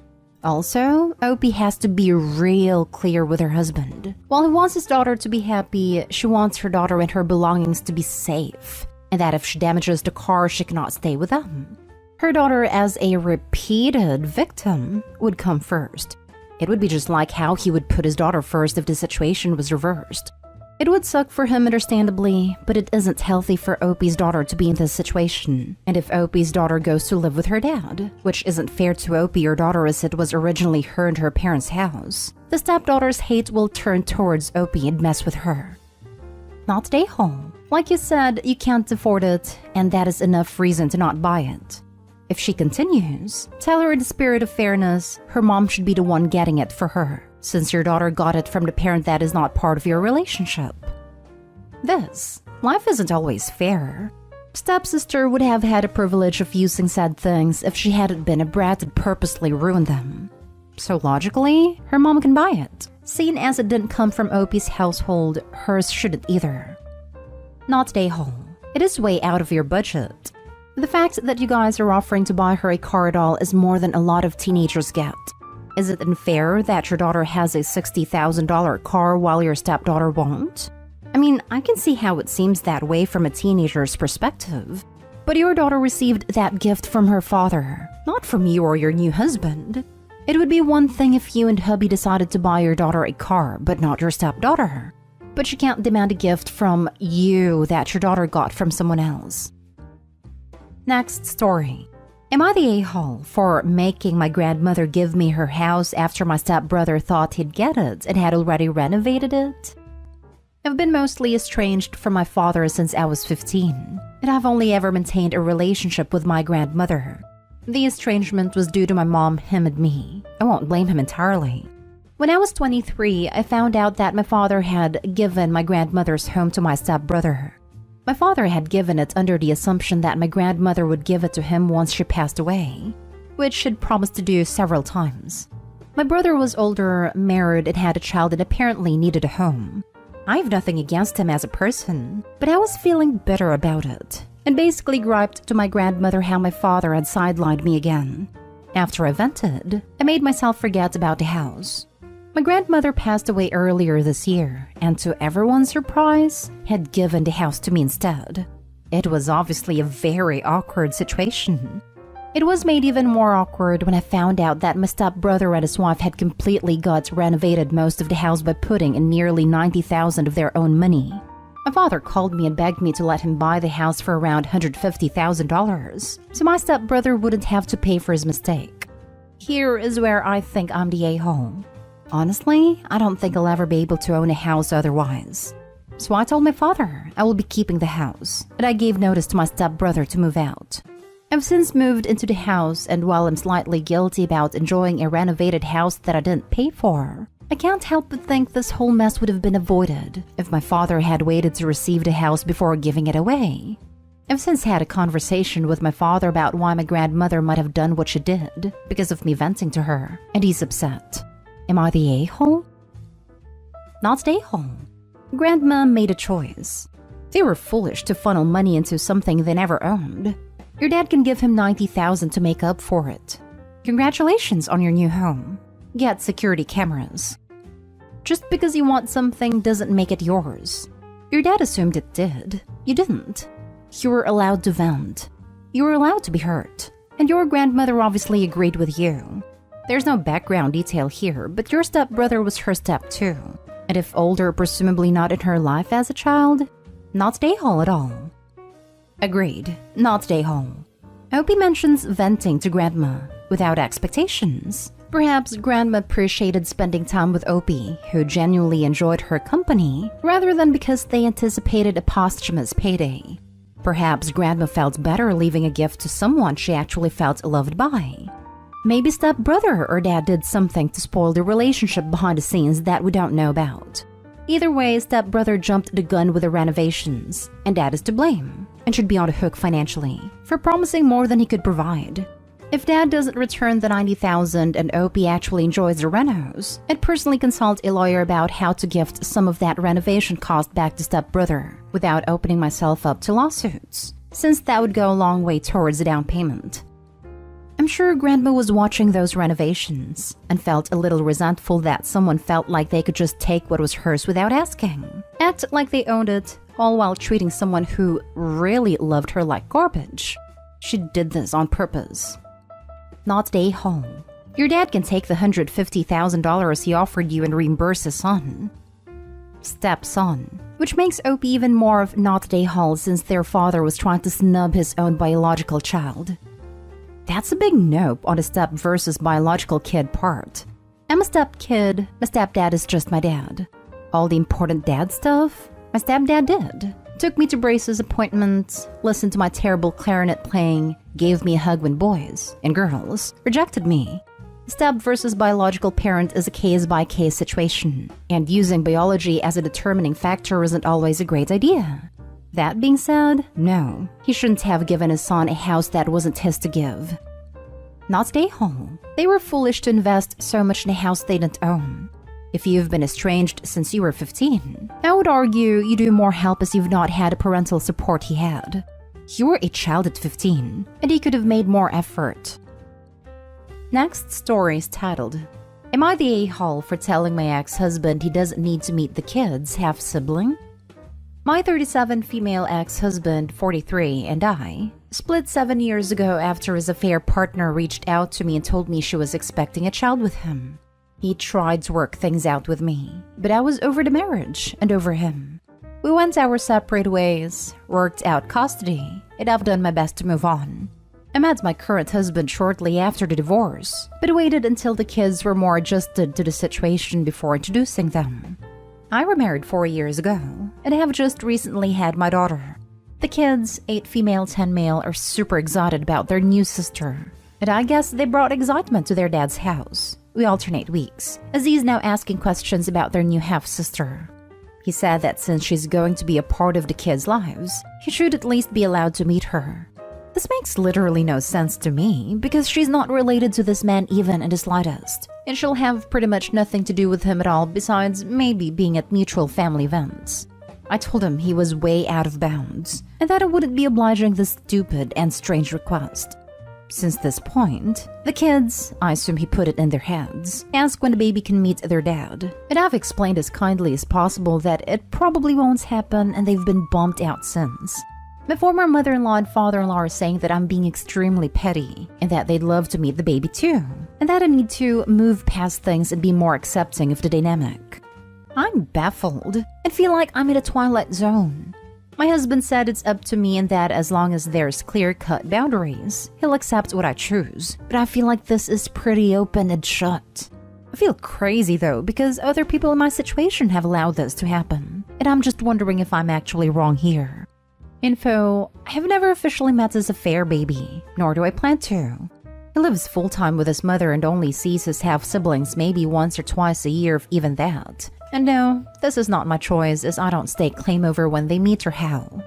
Also, Opie has to be real clear with her husband. While he wants his daughter to be happy, she wants her daughter and her belongings to be safe, and that if she damages the car, she cannot stay with them. Her daughter, as a repeated victim, would come first. It would be just like how he would put his daughter first if the situation was reversed. It would suck for him, understandably, but it isn't healthy for Opie's daughter to be in this situation. And if Opie's daughter goes to live with her dad, which isn't fair to Opie or daughter as it was originally her and her parents' house, the stepdaughter's hate will turn towards Opie and mess with her. Not stay home. Like you said, you can't afford it, and that is enough reason to not buy it. If she continues, tell her in the spirit of fairness, her mom should be the one getting it for her, since your daughter got it from the parent that is not part of your relationship. Life isn't always fair. Stepsister would have had the privilege of using said things if she hadn't been a brat and purposely ruined them. So logically, her mom can buy it. Seeing as it didn't come from Opie's household, hers shouldn't either. Not stay home. It is way out of your budget. The fact that you guys are offering to buy her a car at all is more than a lot of teenagers get. Is it unfair that your daughter has a $60,000 car while your stepdaughter won't? I mean, I can see how it seems that way from a teenager's perspective. But your daughter received that gift from her father, not from you or your new husband. It would be one thing if you and hubby decided to buy your daughter a car, but not your stepdaughter. But you can't demand a gift from you that your daughter got from someone else. Next story. Am I the a-hole for making my grandmother give me her house after my stepbrother thought he'd get it and had already renovated it? I've been mostly estranged from my father since I was 15, and I've only ever maintained a relationship with my grandmother. The estrangement was due to my mom, him, and me. I won't blame him entirely. When I was 23, I found out that my father had given my grandmother's home to my stepbrother. My father had given it under the assumption that my grandmother would give it to him once she passed away, which she'd promised to do several times. My brother was older, married, and had a child and apparently needed a home. I have nothing against him as a person, but I was feeling bitter about it, and basically griped to my grandmother how my father had sidelined me again. After I vented, I made myself forget about the house. My grandmother passed away earlier this year, and to everyone's surprise, had given the house to me instead. It was obviously a very awkward situation. It was made even more awkward when I found out that my stepbrother and his wife had completely renovated most of the house by putting in nearly $90,000 of their own money. My father called me and begged me to let him buy the house for around $150,000, so my stepbrother wouldn't have to pay for his mistake. Here is where I think I'm the a-hole. Honestly, I don't think I'll ever be able to own a house otherwise. So I told my father I will be keeping the house, but I gave notice to my stepbrother to move out. I've since moved into the house, and while I'm slightly guilty about enjoying a renovated house that I didn't pay for, I can't help but think this whole mess would have been avoided if my father had waited to receive the house before giving it away. I've since had a conversation with my father about why my grandmother might have done what she did because of me venting to her, and he's upset. Am I the a-hole? Not the a-hole. Grandma made a choice. They were foolish to funnel money into something they never owned. Your dad can give him $90,000 to make up for it. Congratulations on your new home. Get security cameras. Just because you want something doesn't make it yours. Your dad assumed it did. You didn't. You were allowed to vent. You were allowed to be hurt. And your grandmother obviously agreed with you. There's no background detail here, but your stepbrother was her step too. And if older, presumably not in her life as a child, not day hall at all. Agreed, not day hall. Opie mentions venting to grandma without expectations. Perhaps grandma appreciated spending time with Opie, who genuinely enjoyed her company, rather than because they anticipated a posthumous payday. Perhaps grandma felt better leaving a gift to someone she actually felt loved by. Maybe stepbrother or dad did something to spoil the relationship behind the scenes that we don't know about. Either way, stepbrother jumped the gun with the renovations, and dad is to blame, and should be on the hook financially for promising more than he could provide. If dad doesn't return the $90,000 and Opie actually enjoys the renos, I'd personally consult a lawyer about how to gift some of that renovation cost back to stepbrother without opening myself up to lawsuits, since that would go a long way towards the down payment. I'm sure grandma was watching those renovations and felt a little resentful that someone felt like they could just take what was hers without asking, act like they owned it, all while treating someone who really loved her like garbage. She did this on purpose. Not day home. Your dad can take the $150,000 he offered you and reimburse his son. Stepson, which makes Opie even more of not day hall since their father was trying to snub his own biological child. That's a big nope on the step versus biological kid part. I'm a step kid, my stepdad is just my dad. All the important dad stuff, my stepdad did. Took me to braces appointments, listened to my terrible clarinet playing, gave me a hug when boys and girls rejected me. Step versus biological parent is a case-by-case situation, and using biology as a determining factor isn't always a great idea. That being said, no, he shouldn't have given his son a house that wasn't his to give. Not stay home. They were foolish to invest so much in a house they didn't own. If you've been estranged since you were 15, I would argue you do more help as you've not had the parental support he had. You were a child at 15, and he could have made more effort. Next story is titled, Am I the a-hole for telling my ex-husband he doesn't need to meet the kids, half-sibling? My 37 female ex-husband, 43, and I split 7 years ago after his affair partner reached out to me and told me she was expecting a child with him. He tried to work things out with me, but I was over the marriage and over him. We went our separate ways, worked out custody, and I've done my best to move on. I met my current husband shortly after the divorce, but waited until the kids were more adjusted to the situation before introducing them. I remarried 4 years ago, and have just recently had my daughter. The kids, 8 female, 10 male, are super excited about their new sister, and I guess they brought excitement to their dad's house. We alternate weeks, as he's now asking questions about their new half-sister. He said that since she's going to be a part of the kids' lives, he should at least be allowed to meet her. This makes literally no sense to me, because she's not related to this man even in the slightest, and she'll have pretty much nothing to do with him at all besides maybe being at mutual family events. I told him he was way out of bounds, and that I wouldn't be obliging this stupid and strange request. Since this point, the kids, I assume he put it in their heads, ask when the baby can meet their dad, and I've explained as kindly as possible that it probably won't happen and they've been bumped out since. My former mother-in-law and father-in-law are saying that I'm being extremely petty, and that they'd love to meet the baby too, and that I need to move past things and be more accepting of the dynamic. I'm baffled and feel like I'm in a twilight zone. My husband said it's up to me and that as long as there's clear-cut boundaries, he'll accept what I choose, but I feel like this is pretty open and shut. I feel crazy though because other people in my situation have allowed this to happen, and I'm just wondering if I'm actually wrong here. Info, I have never officially met his affair baby, nor do I plan to. He lives full-time with his mother and only sees his half-siblings maybe once or twice a year, if even that. And no, this is not my choice as I don't stake claim over when they meet or how.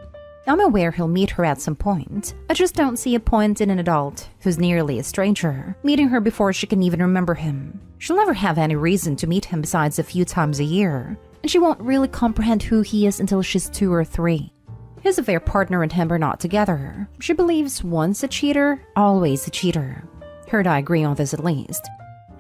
I'm aware he'll meet her at some point. I just don't see a point in an adult, who's nearly a stranger, meeting her before she can even remember him. She'll never have any reason to meet him besides a few times a year, and she won't really comprehend who he is until she's 2 or 3. His affair partner and him are not together. She believes once a cheater, always a cheater. Her and I agree on this at least.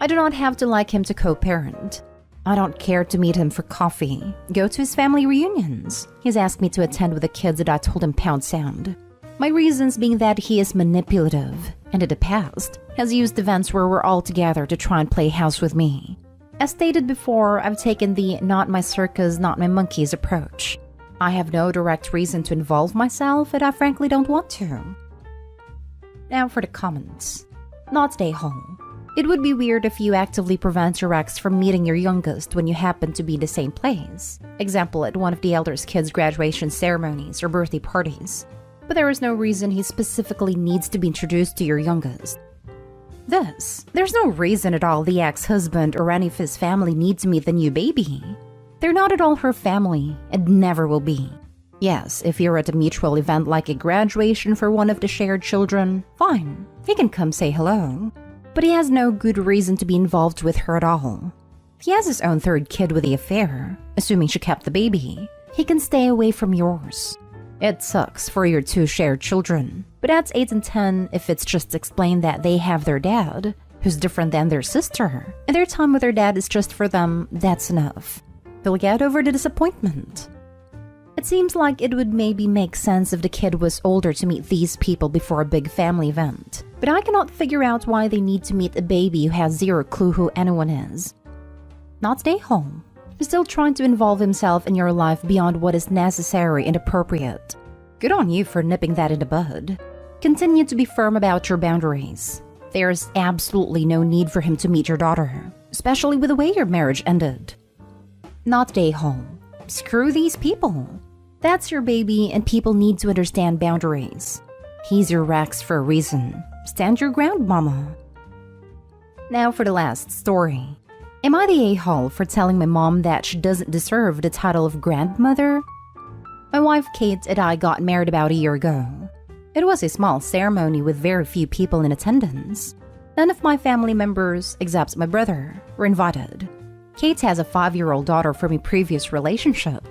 I do not have to like him to co-parent. I don't care to meet him for coffee, go to his family reunions. He's asked me to attend with the kids and I told him pound sand. My reasons being that he is manipulative, and in the past, has used events where we're all together to try and play house with me. As stated before, I've taken the not my circus, not my monkeys approach. I have no direct reason to involve myself and I frankly don't want to. Now for the comments. Not stay home. It would be weird if you actively prevent your ex from meeting your youngest when you happen to be in the same place. Example, at one of the eldest kids' graduation ceremonies or birthday parties. But there is no reason he specifically needs to be introduced to your youngest. There's no reason at all the ex-husband or any of his family need to meet the new baby. They're not at all her family and never will be. Yes, if you're at a mutual event like a graduation for one of the shared children, fine, he can come say hello. But he has no good reason to be involved with her at all. He has his own third kid with the affair, assuming she kept the baby. He can stay away from yours. It sucks for your two shared children, but that's 8 and 10 if it's just explained that they have their dad, who's different than their sister, and their time with their dad is just for them, that's enough. They'll get over the disappointment. It seems like it would maybe make sense if the kid was older to meet these people before a big family event, but I cannot figure out why they need to meet a baby who has zero clue who anyone is. Not stay home. He's still trying to involve himself in your life beyond what is necessary and appropriate. Good on you for nipping that in the bud. Continue to be firm about your boundaries. There's absolutely no need for him to meet your daughter, especially with the way your marriage ended. Not stay home. Screw these people. That's your baby and people need to understand boundaries. He's your Rex for a reason. Stand your ground, mama. Now for the last story. Am I the a-hole for telling my mom that she doesn't deserve the title of grandmother? My wife Kate and I got married about a year ago. It was a small ceremony with very few people in attendance. None of my family members, except my brother, were invited. Kate has a 5-year-old daughter from a previous relationship.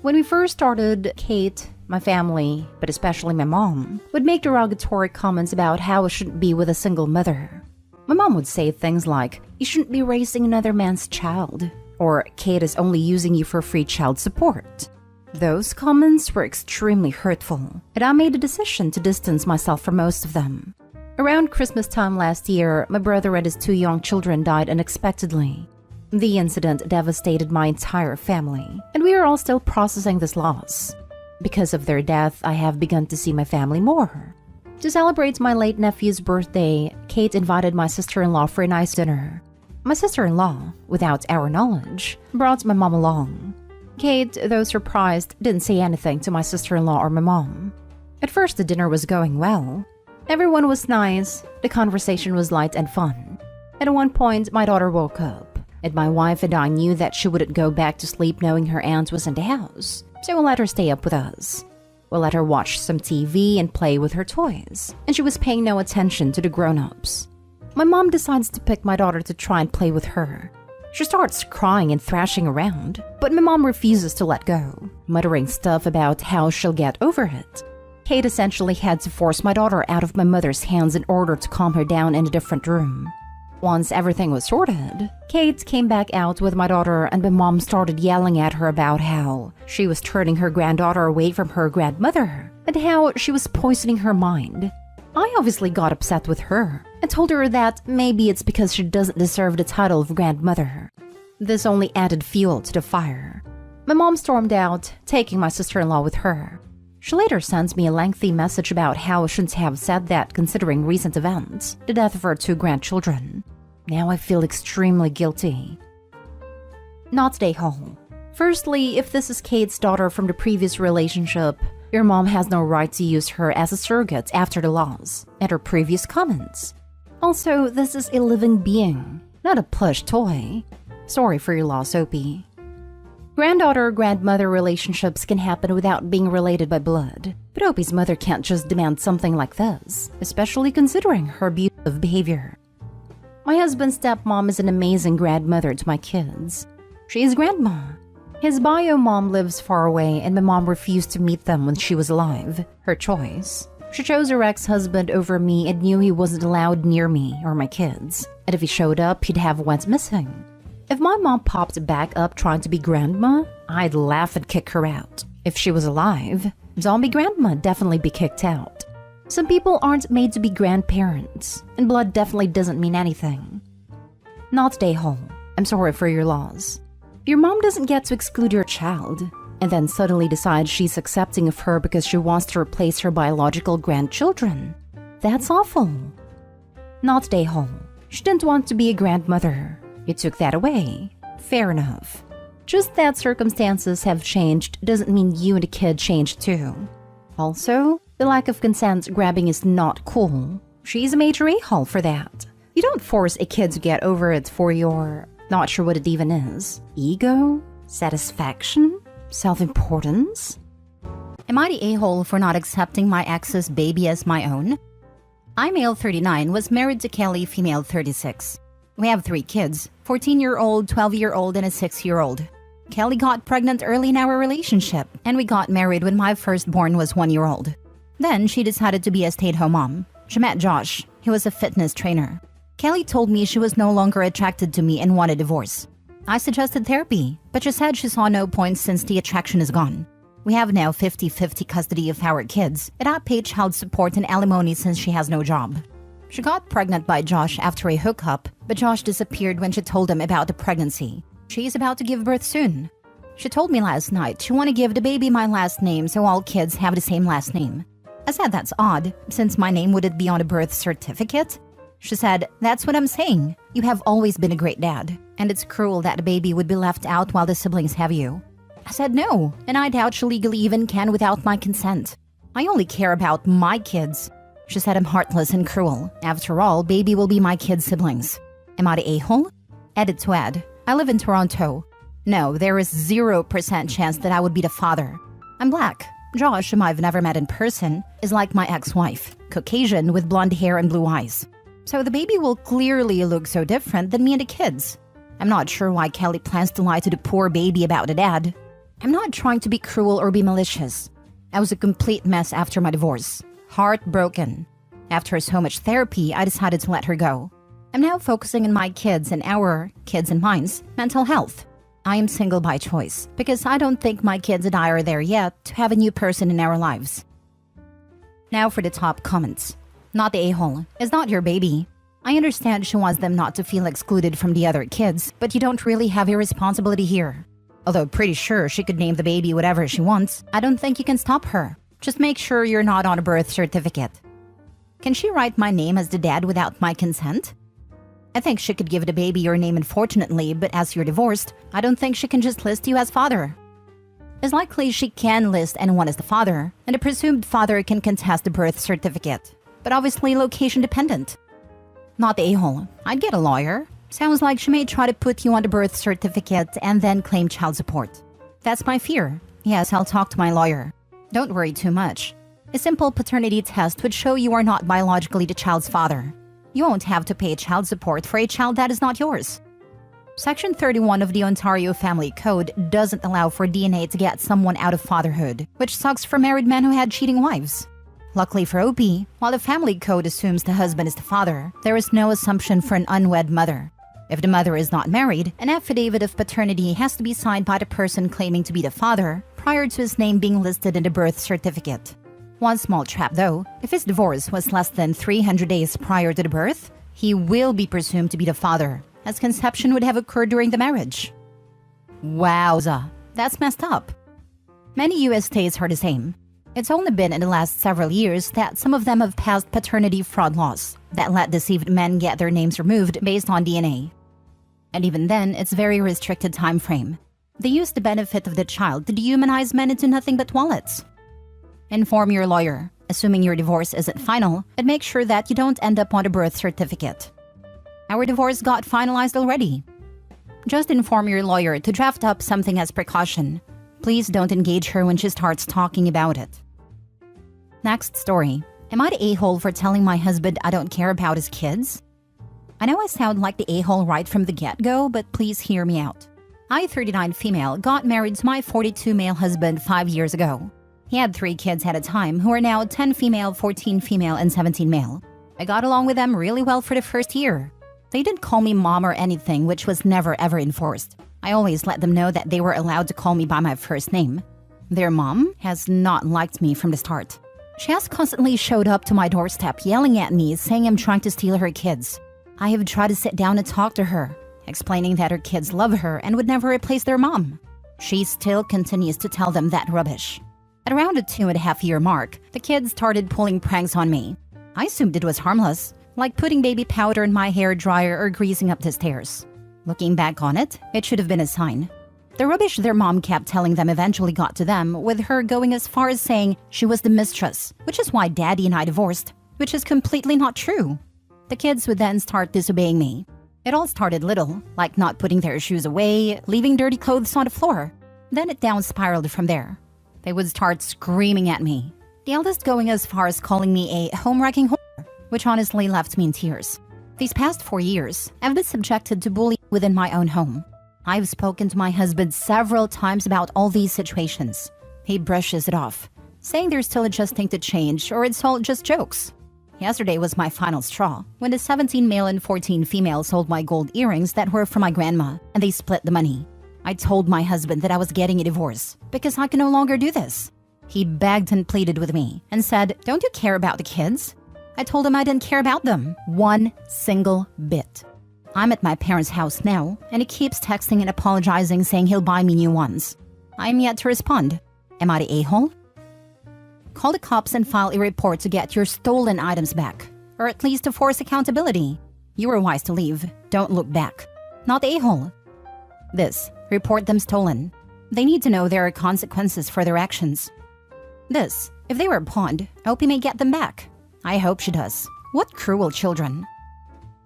When we first started, Kate, my family, but especially my mom, would make derogatory comments about how I shouldn't be with a single mother. My mom would say things like, "You shouldn't be raising another man's child," or "Kate is only using you for free child support." Those comments were extremely hurtful, and I made a decision to distance myself from most of them. Around Christmas time last year, my brother and his 2 young children died unexpectedly. The incident devastated my entire family, and we are all still processing this loss. Because of their death, I have begun to see my family more. To celebrate my late nephew's birthday, Kate invited my sister-in-law for a nice dinner. My sister-in-law, without our knowledge, brought my mom along. Kate, though surprised, didn't say anything to my sister-in-law or my mom. At first, the dinner was going well. Everyone was nice, the conversation was light and fun. At one point, my daughter woke up, and my wife and I knew that she wouldn't go back to sleep knowing her aunt was in the house, so we'll let her stay up with us. We'll let her watch some TV and play with her toys, and she was paying no attention to the grown-ups. My mom decides to pick my daughter to try and play with her. She starts crying and thrashing around, but my mom refuses to let go, muttering stuff about how she'll get over it. Kate essentially had to force my daughter out of my mother's hands in order to calm her down in a different room. Once everything was sorted, Kate came back out with my daughter and my mom started yelling at her about how she was turning her granddaughter away from her grandmother and how she was poisoning her mind. I obviously got upset with her and told her that maybe it's because she doesn't deserve the title of grandmother. This only added fuel to the fire. My mom stormed out, taking my sister-in-law with her. She later sends me a lengthy message about how I shouldn't have said that considering recent events, the death of her 2 grandchildren. Now I feel extremely guilty. Not stay home. Firstly, if this is Kate's daughter from the previous relationship, your mom has no right to use her as a surrogate after the loss and her previous comments. Also, this is a living being, not a plush toy. Sorry for your loss, Opie. Granddaughter-grandmother relationships can happen without being related by blood, but Opie's mother can't just demand something like this, especially considering her abusive behavior. My husband's stepmom is an amazing grandmother to my kids. She is grandma. His bio mom lives far away and my mom refused to meet them when she was alive. Her choice. She chose her ex-husband over me and knew he wasn't allowed near me or my kids. And if he showed up, he'd have what's missing. If my mom popped back up trying to be grandma, I'd laugh and kick her out. If she was alive, zombie grandma definitely be kicked out. Some people aren't made to be grandparents, and blood definitely doesn't mean anything. Not day-hole. I'm sorry for your loss. Your mom doesn't get to exclude your child, and then suddenly decides she's accepting of her because she wants to replace her biological grandchildren. That's awful. Not day-hole. She didn't want to be a grandmother. You took that away. Fair enough. Just that circumstances have changed doesn't mean you and the kid changed too. Also, the lack of consent grabbing is not cool. She's a major a-hole for that. You don't force a kid to get over it for your... not sure what it even is. Ego? Satisfaction? Self-importance? Am I the a-hole for not accepting my ex's baby as my own? I, male 39, was married to Kelly, female 36. We have 3 kids, 14-year-old, 12-year-old, and a 6-year-old. Kelly got pregnant early in our relationship, and we got married when my firstborn was 1-year-old. Then she decided to be a stay-at-home mom. She met Josh. He was a fitness trainer. Kelly told me she was no longer attracted to me and wanted a divorce. I suggested therapy, but she said she saw no point since the attraction is gone. We have now 50-50 custody of our kids, and I pay child support and alimony since she has no job. She got pregnant by Josh after a hookup, but Josh disappeared when she told him about the pregnancy. She's about to give birth soon. She told me last night she want to give the baby my last name so all kids have the same last name. I said that's odd, since my name wouldn't be on a birth certificate. She said, that's what I'm saying. You have always been a great dad, and it's cruel that the baby would be left out while the siblings have you. I said no, and I doubt she legally even can without my consent. I only care about my kids. She said I'm heartless and cruel. After all, baby will be my kids' siblings. Am I the a-hole? Edit to add. I live in Toronto. No, there is 0% chance that I would be the father. I'm black. Josh, whom I've never met in person, is like my ex-wife, Caucasian with blonde hair and blue eyes. So the baby will clearly look so different than me and the kids. I'm not sure why Kelly plans to lie to the poor baby about the dad. I'm not trying to be cruel or be malicious. I was a complete mess after my divorce. Heartbroken. After so much therapy, I decided to let her go. I'm now focusing on my kids and our, kids and mine's, mental health. I am single by choice, because I don't think my kids and I are there yet to have a new person in our lives. Now for the top comments. Not the a-hole. It's not your baby. I understand she wants them not to feel excluded from the other kids, but you don't really have a responsibility here. Although pretty sure she could name the baby whatever she wants, I don't think you can stop her. Just make sure you're not on a birth certificate. Can she write my name as the dad without my consent? I think she could give the baby your name unfortunately, but as you're divorced, I don't think she can just list you as father. It's likely she can list anyone as the father, and the presumed father can contest the birth certificate, but obviously location dependent. Not the a-hole. I'd get a lawyer. Sounds like she may try to put you on the birth certificate and then claim child support. That's my fear. Yes, I'll talk to my lawyer. Don't worry too much. A simple paternity test would show you are not biologically the child's father. You won't have to pay child support for a child that is not yours. Section 31 of the Ontario Family Code doesn't allow for DNA to get someone out of fatherhood, which sucks for married men who had cheating wives. Luckily for OP, while the Family Code assumes the husband is the father, there is no assumption for an unwed mother. If the mother is not married, an affidavit of paternity has to be signed by the person claiming to be the father prior to his name being listed in the birth certificate. One small trap though, if his divorce was less than 300 days prior to the birth, he will be presumed to be the father, as conception would have occurred during the marriage. Wowza, that's messed up. Many US states are the same. It's only been in the last several years that some of them have passed paternity fraud laws that let deceived men get their names removed based on DNA. And even then, it's very restricted time frame. They use the benefit of the child to dehumanize men into nothing but wallets. Inform your lawyer, assuming your divorce isn't final, and make sure that you don't end up on a birth certificate. Our divorce got finalized already. Just inform your lawyer to draft up something as precaution. Please don't engage her when she starts talking about it. Next story. Am I the a-hole for telling my husband I don't care about his kids? I know I sound like the a-hole right from the get-go, but please hear me out. I, 39 female, got married to my 42 male husband 5 years ago. He had 3 kids at a time who are now 10 female, 14 female, and 17 male. I got along with them really well for the first year. They didn't call me mom or anything, which was never ever enforced. I always let them know that they were allowed to call me by my first name. Their mom has not liked me from the start. She has constantly showed up to my doorstep yelling at me, saying I'm trying to steal her kids. I have tried to sit down and talk to her, explaining that her kids love her and would never replace their mom. She still continues to tell them that rubbish. At around the 2.5-year mark, the kids started pulling pranks on me. I assumed it was harmless, like putting baby powder in my hair dryer or greasing up the stairs. Looking back on it, it should have been a sign. The rubbish their mom kept telling them eventually got to them, with her going as far as saying she was the mistress, which is why Daddy and I divorced, which is completely not true. The kids would then start disobeying me. It all started little, like not putting their shoes away, leaving dirty clothes on the floor. Then it down spiraled from there. They would start screaming at me, the eldest going as far as calling me a home-wrecking whore, which honestly left me in tears. These past 4 years, I've been subjected to bullying within my own home. I've spoken to my husband several times about all these situations. He brushes it off, saying they're still adjusting to change or it's all just jokes. Yesterday was my final straw, when the 17 male and 14 female sold my gold earrings that were from my grandma, and they split the money. I told my husband that I was getting a divorce, because I can no longer do this. He begged and pleaded with me, and said, "Don't you care about the kids?" I told him I didn't care about them, one single bit. I'm at my parents' house now, and he keeps texting and apologizing, saying he'll buy me new ones. I'm yet to respond. Am I the a-hole? Call the cops and file a report to get your stolen items back, or at least to force accountability. You were wise to leave. Don't look back. Not the a-hole. This, report them stolen. They need to know there are consequences for their actions. This, if they were pawned, I hope he may get them back. I hope she does. What cruel children.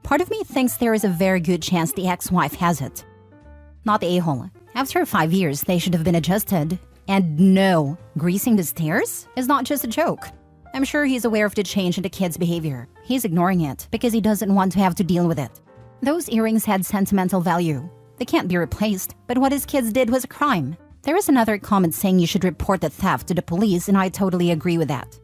Part of me thinks there is a very good chance the ex-wife has it. Not the a-hole. After 5 years, they should have been adjusted. And no, greasing the stairs is not just a joke. I'm sure he's aware of the change in the kid's behavior. He's ignoring it because he doesn't want to have to deal with it. Those earrings had sentimental value. They can't be replaced, but what his kids did was a crime. There is another comment saying you should report the theft to the police, and I totally agree with that.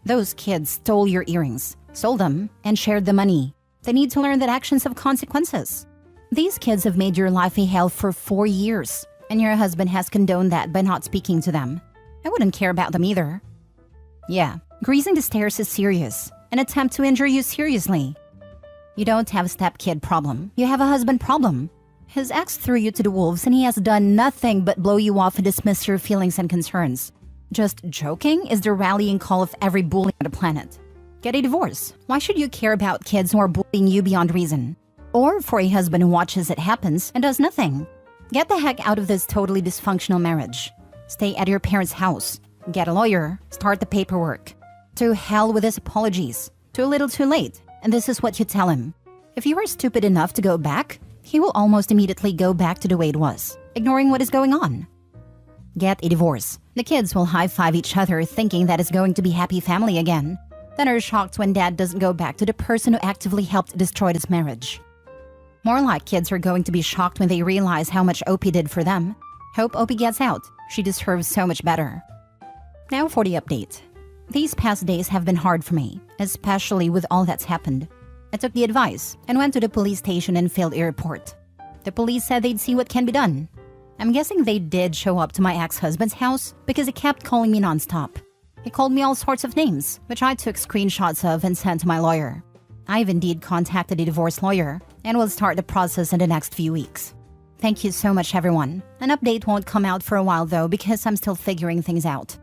Those kids stole your earrings, sold them, and shared the money. They need to learn that actions have consequences. These kids have made your life a hell for 4 years, and your husband has condoned that by not speaking to them. I wouldn't care about them either. Yeah, greasing the stairs is serious, an attempt to injure you seriously. You don't have a stepkid problem, you have a husband problem. His ex threw you to the wolves and he has done nothing but blow you off and dismiss your feelings and concerns. Just joking is the rallying call of every bully on the planet. Get a divorce. Why should you care about kids who are bullying you beyond reason? Or for a husband who watches it happens and does nothing. Get the heck out of this totally dysfunctional marriage. Stay at your parents' house. Get a lawyer. Start the paperwork. To hell with his apologies. Too little too late. And this is what you tell him. If you are stupid enough to go back, he will almost immediately go back to the way it was, ignoring what is going on. Get a divorce. The kids will high-five each other thinking that it's going to be happy family again. Then are shocked when dad doesn't go back to the person who actively helped destroy this marriage. More like kids are going to be shocked when they realize how much Opie did for them. Hope Opie gets out. She deserves so much better. Now for the update. These past days have been hard for me, especially with all that's happened. I took the advice and went to the police station and filed a report. The police said they'd see what can be done. I'm guessing they did show up to my ex-husband's house because he kept calling me nonstop. He called me all sorts of names, which I took screenshots of and sent to my lawyer. I've indeed contacted a divorce lawyer and will start the process in the next few weeks. Thank you so much, everyone. An update won't come out for a while though because I'm still figuring things out.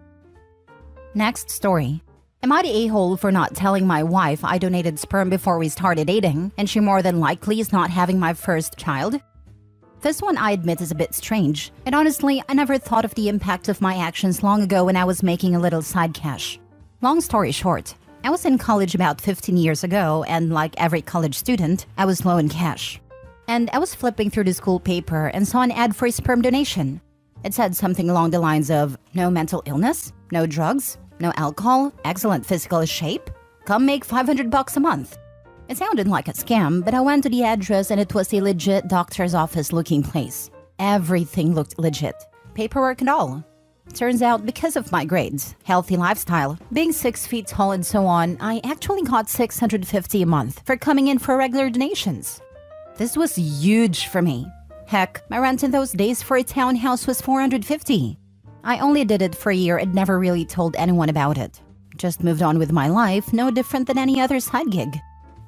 Next story. Am I the a-hole for not telling my wife I donated sperm before we started dating and she more than likely is not having my first child? This one I admit is a bit strange, and honestly, I never thought of the impact of my actions long ago when I was making a little side cash. Long story short, I was in college about 15 years ago, and like every college student, I was low in cash. And I was flipping through the school paper and saw an ad for a sperm donation. It said something along the lines of, no mental illness, no drugs, no alcohol, excellent physical shape, come make $500 a month. It sounded like a scam, but I went to the address and it was a legit doctor's office looking place. Everything looked legit, paperwork and all. Turns out, because of my grades, healthy lifestyle, being 6 feet tall and so on, I actually got $650 a month for coming in for regular donations. This was huge for me. Heck, my rent in those days for a townhouse was $450. I only did it for a year and never really told anyone about it. Just moved on with my life, no different than any other side gig.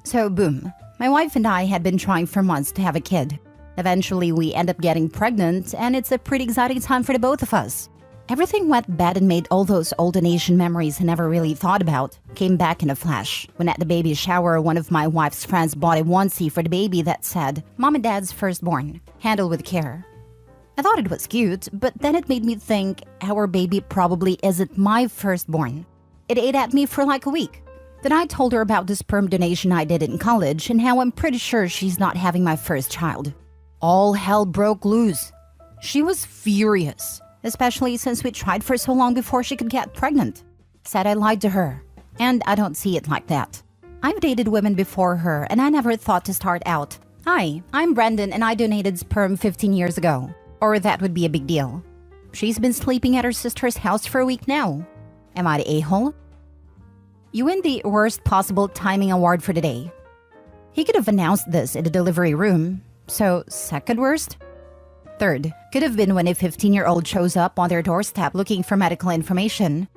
So boom, my wife and I had been trying for months to have a kid. Eventually, we end up getting pregnant, and it's a pretty exciting time for the both of us. Everything went bad and made all those old donation memories I never really thought about came back in a flash when at the baby shower, one of my wife's friends bought a onesie for the baby that said, "Mom and Dad's firstborn, handled with care." I thought it was cute, but then it made me think our baby probably isn't my firstborn. It ate at me for like a week. Then I told her about the sperm donation I did in college and how I'm pretty sure she's not having my first child. All hell broke loose. She was furious, especially since we tried for so long before she could get pregnant. Said I lied to her, and I don't see it like that. I've dated women before her, and I never thought to start out, "Hi, I'm Brendan and I donated sperm 15 years ago." Or that would be a big deal. She's been sleeping at her sister's house for a week now. Am I the a-hole? You win the worst possible timing award for the day. He could have announced this in the delivery room. So, second worst? Third, could have been when a 15-year-old shows up on their doorstep looking for medical information.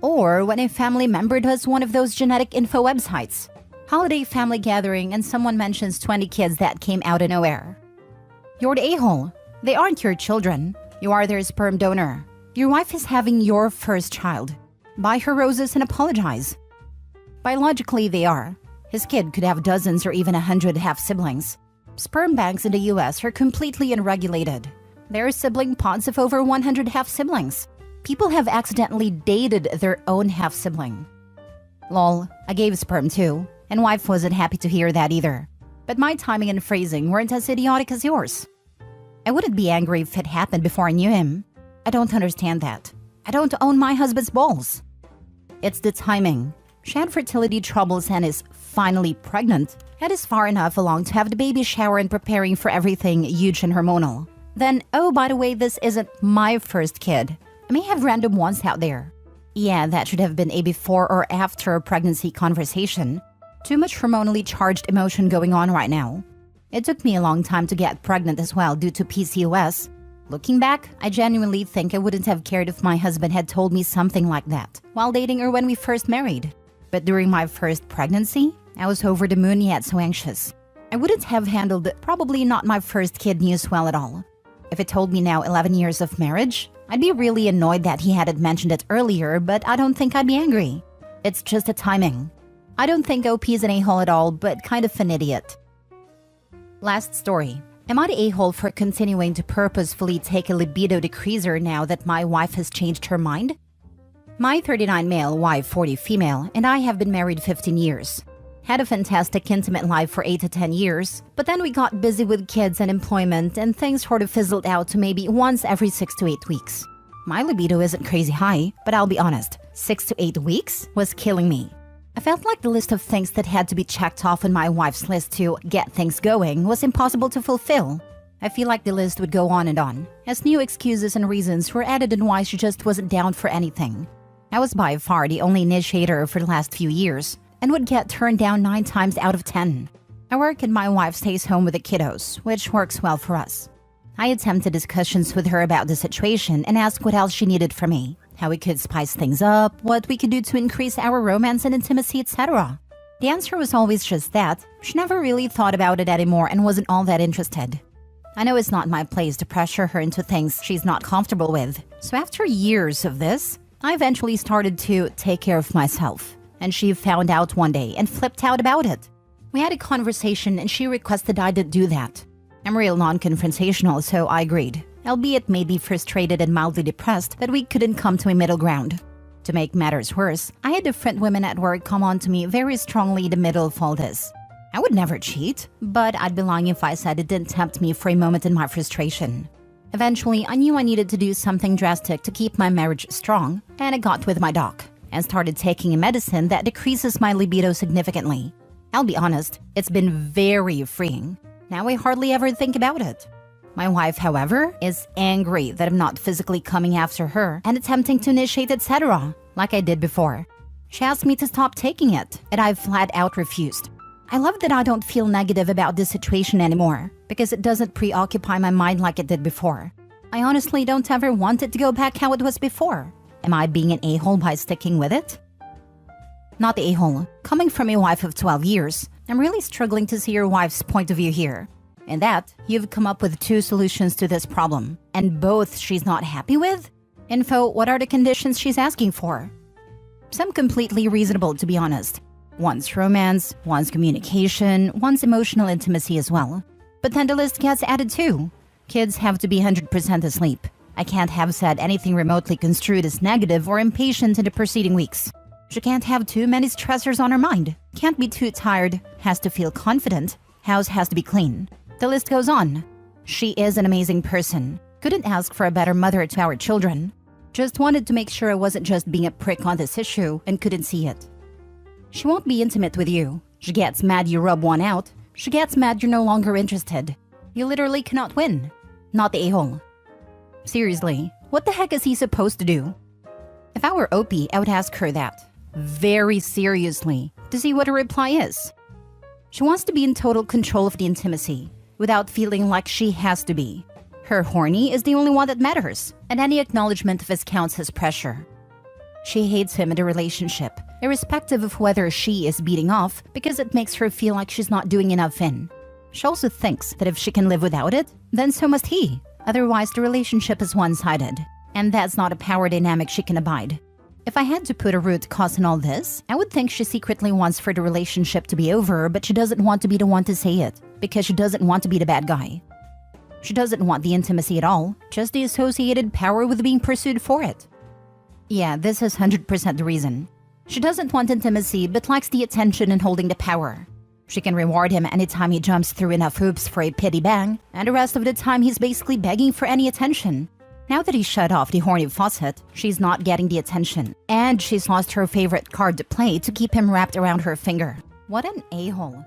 Or when a family member does one of those genetic info websites. Holiday family gathering and someone mentions 20 kids that came out of nowhere. You're the a-hole. They aren't your children. You are their sperm donor. Your wife is having your first child. Buy her roses and apologize. Biologically, they are. His kid could have dozens or even 100 half-siblings. Sperm banks in the US are completely unregulated. There are sibling pods of over 100 half-siblings. People have accidentally dated their own half-sibling. Lol, I gave sperm too, and wife wasn't happy to hear that either. But my timing and phrasing weren't as idiotic as yours. I wouldn't be angry if it happened before I knew him. I don't understand that. I don't own my husband's balls. It's the timing. She had fertility troubles and is finally pregnant. It is far enough along to have the baby shower and preparing for everything huge and hormonal. Then, oh, by the way, this isn't my first kid. I may have random ones out there. Yeah, that should have been a before or after pregnancy conversation. Too much hormonally charged emotion going on right now. It took me a long time to get pregnant as well due to PCOS. Looking back, I genuinely think I wouldn't have cared if my husband had told me something like that while dating or when we first married. But during my first pregnancy, I was over the moon yet so anxious. I wouldn't have handled probably not my first kid news well at all. If it told me now 11 years of marriage, I'd be really annoyed that he hadn't mentioned it earlier, but I don't think I'd be angry. It's just a timing. I don't think OP is an a-hole at all, but kind of an idiot. Last story. Am I the a-hole for continuing to purposefully take a libido decreaser now that my wife has changed her mind? My 39 male, wife 40 female, and I have been married 15 years. Had a fantastic intimate life for 8 to 10 years, but then we got busy with kids and employment and things sort of fizzled out to maybe once every 6 to 8 weeks. My libido isn't crazy high, but I'll be honest, 6 to 8 weeks was killing me. I felt like the list of things that had to be checked off on my wife's list to get things going was impossible to fulfill. I feel like the list would go on and on, as new excuses and reasons were added and why she just wasn't down for anything. I was by far the only initiator for the last few years, and would get turned down 9 times out of 10. I work and my wife stays home with the kiddos, which works well for us. I attempted discussions with her about the situation and asked what else she needed from me, how we could spice things up, what we could do to increase our romance and intimacy, etc. The answer was always just that. She never really thought about it anymore and wasn't all that interested. I know it's not my place to pressure her into things she's not comfortable with, so after years of this, I eventually started to take care of myself. And she found out one day and flipped out about it. We had a conversation and she requested I didn't do that. I'm real non-confrontational, so I agreed, albeit made me frustrated and mildly depressed that we couldn't come to a middle ground. To make matters worse, I had different women at work come on to me very strongly in the middle of all this. I would never cheat, but I'd be lying if I said it didn't tempt me for a moment in my frustration. Eventually, I knew I needed to do something drastic to keep my marriage strong, and I got with my doc and started taking a medicine that decreases my libido significantly. I'll be honest, it's been very freeing. Now I hardly ever think about it. My wife, however, is angry that I'm not physically coming after her and attempting to initiate etc. like I did before. She asked me to stop taking it, and I've flat out refused. I love that I don't feel negative about this situation anymore, because it doesn't preoccupy my mind like it did before. I honestly don't ever want it to go back how it was before. Am I being an a-hole by sticking with it? Not the a-hole. Coming from a wife of 12 years, I'm really struggling to see your wife's point of view here. In that, you've come up with 2 solutions to this problem, and both she's not happy with? Info, what are the conditions she's asking for? Some completely reasonable, to be honest. One's romance, one's communication, one's emotional intimacy as well. But then the list gets added too. Kids have to be 100% asleep. I can't have said anything remotely construed as negative or impatient in the preceding weeks. She can't have too many stressors on her mind. Can't be too tired. Has to feel confident. House has to be clean. The list goes on. She is an amazing person. Couldn't ask for a better mother to our children. Just wanted to make sure I wasn't just being a prick on this issue and couldn't see it. She won't be intimate with you. She gets mad you rub one out. She gets mad you're no longer interested. You literally cannot win. Not the a-hole. Seriously, what the heck is he supposed to do? If I were OP, I would ask her that. Very seriously, to see what her reply is. She wants to be in total control of the intimacy, without feeling like she has to be. Her horny is the only one that matters, and any acknowledgement of his counts as pressure. She hates him in the relationship, irrespective of whether she is beating off, because it makes her feel like she's not doing enough in. She also thinks that if she can live without it, then so must he. Otherwise, the relationship is one-sided, and that's not a power dynamic she can abide. If I had to put a root cause in all this, I would think she secretly wants for the relationship to be over, but she doesn't want to be the one to say it, because she doesn't want to be the bad guy. She doesn't want the intimacy at all, just the associated power with being pursued for it. Yeah, this is 100% the reason. She doesn't want intimacy, but likes the attention and holding the power. She can reward him anytime he jumps through enough hoops for a pity bang, and the rest of the time he's basically begging for any attention. Now that he's shut off the horny faucet, she's not getting the attention, and she's lost her favorite card to play to keep him wrapped around her finger. What an a-hole.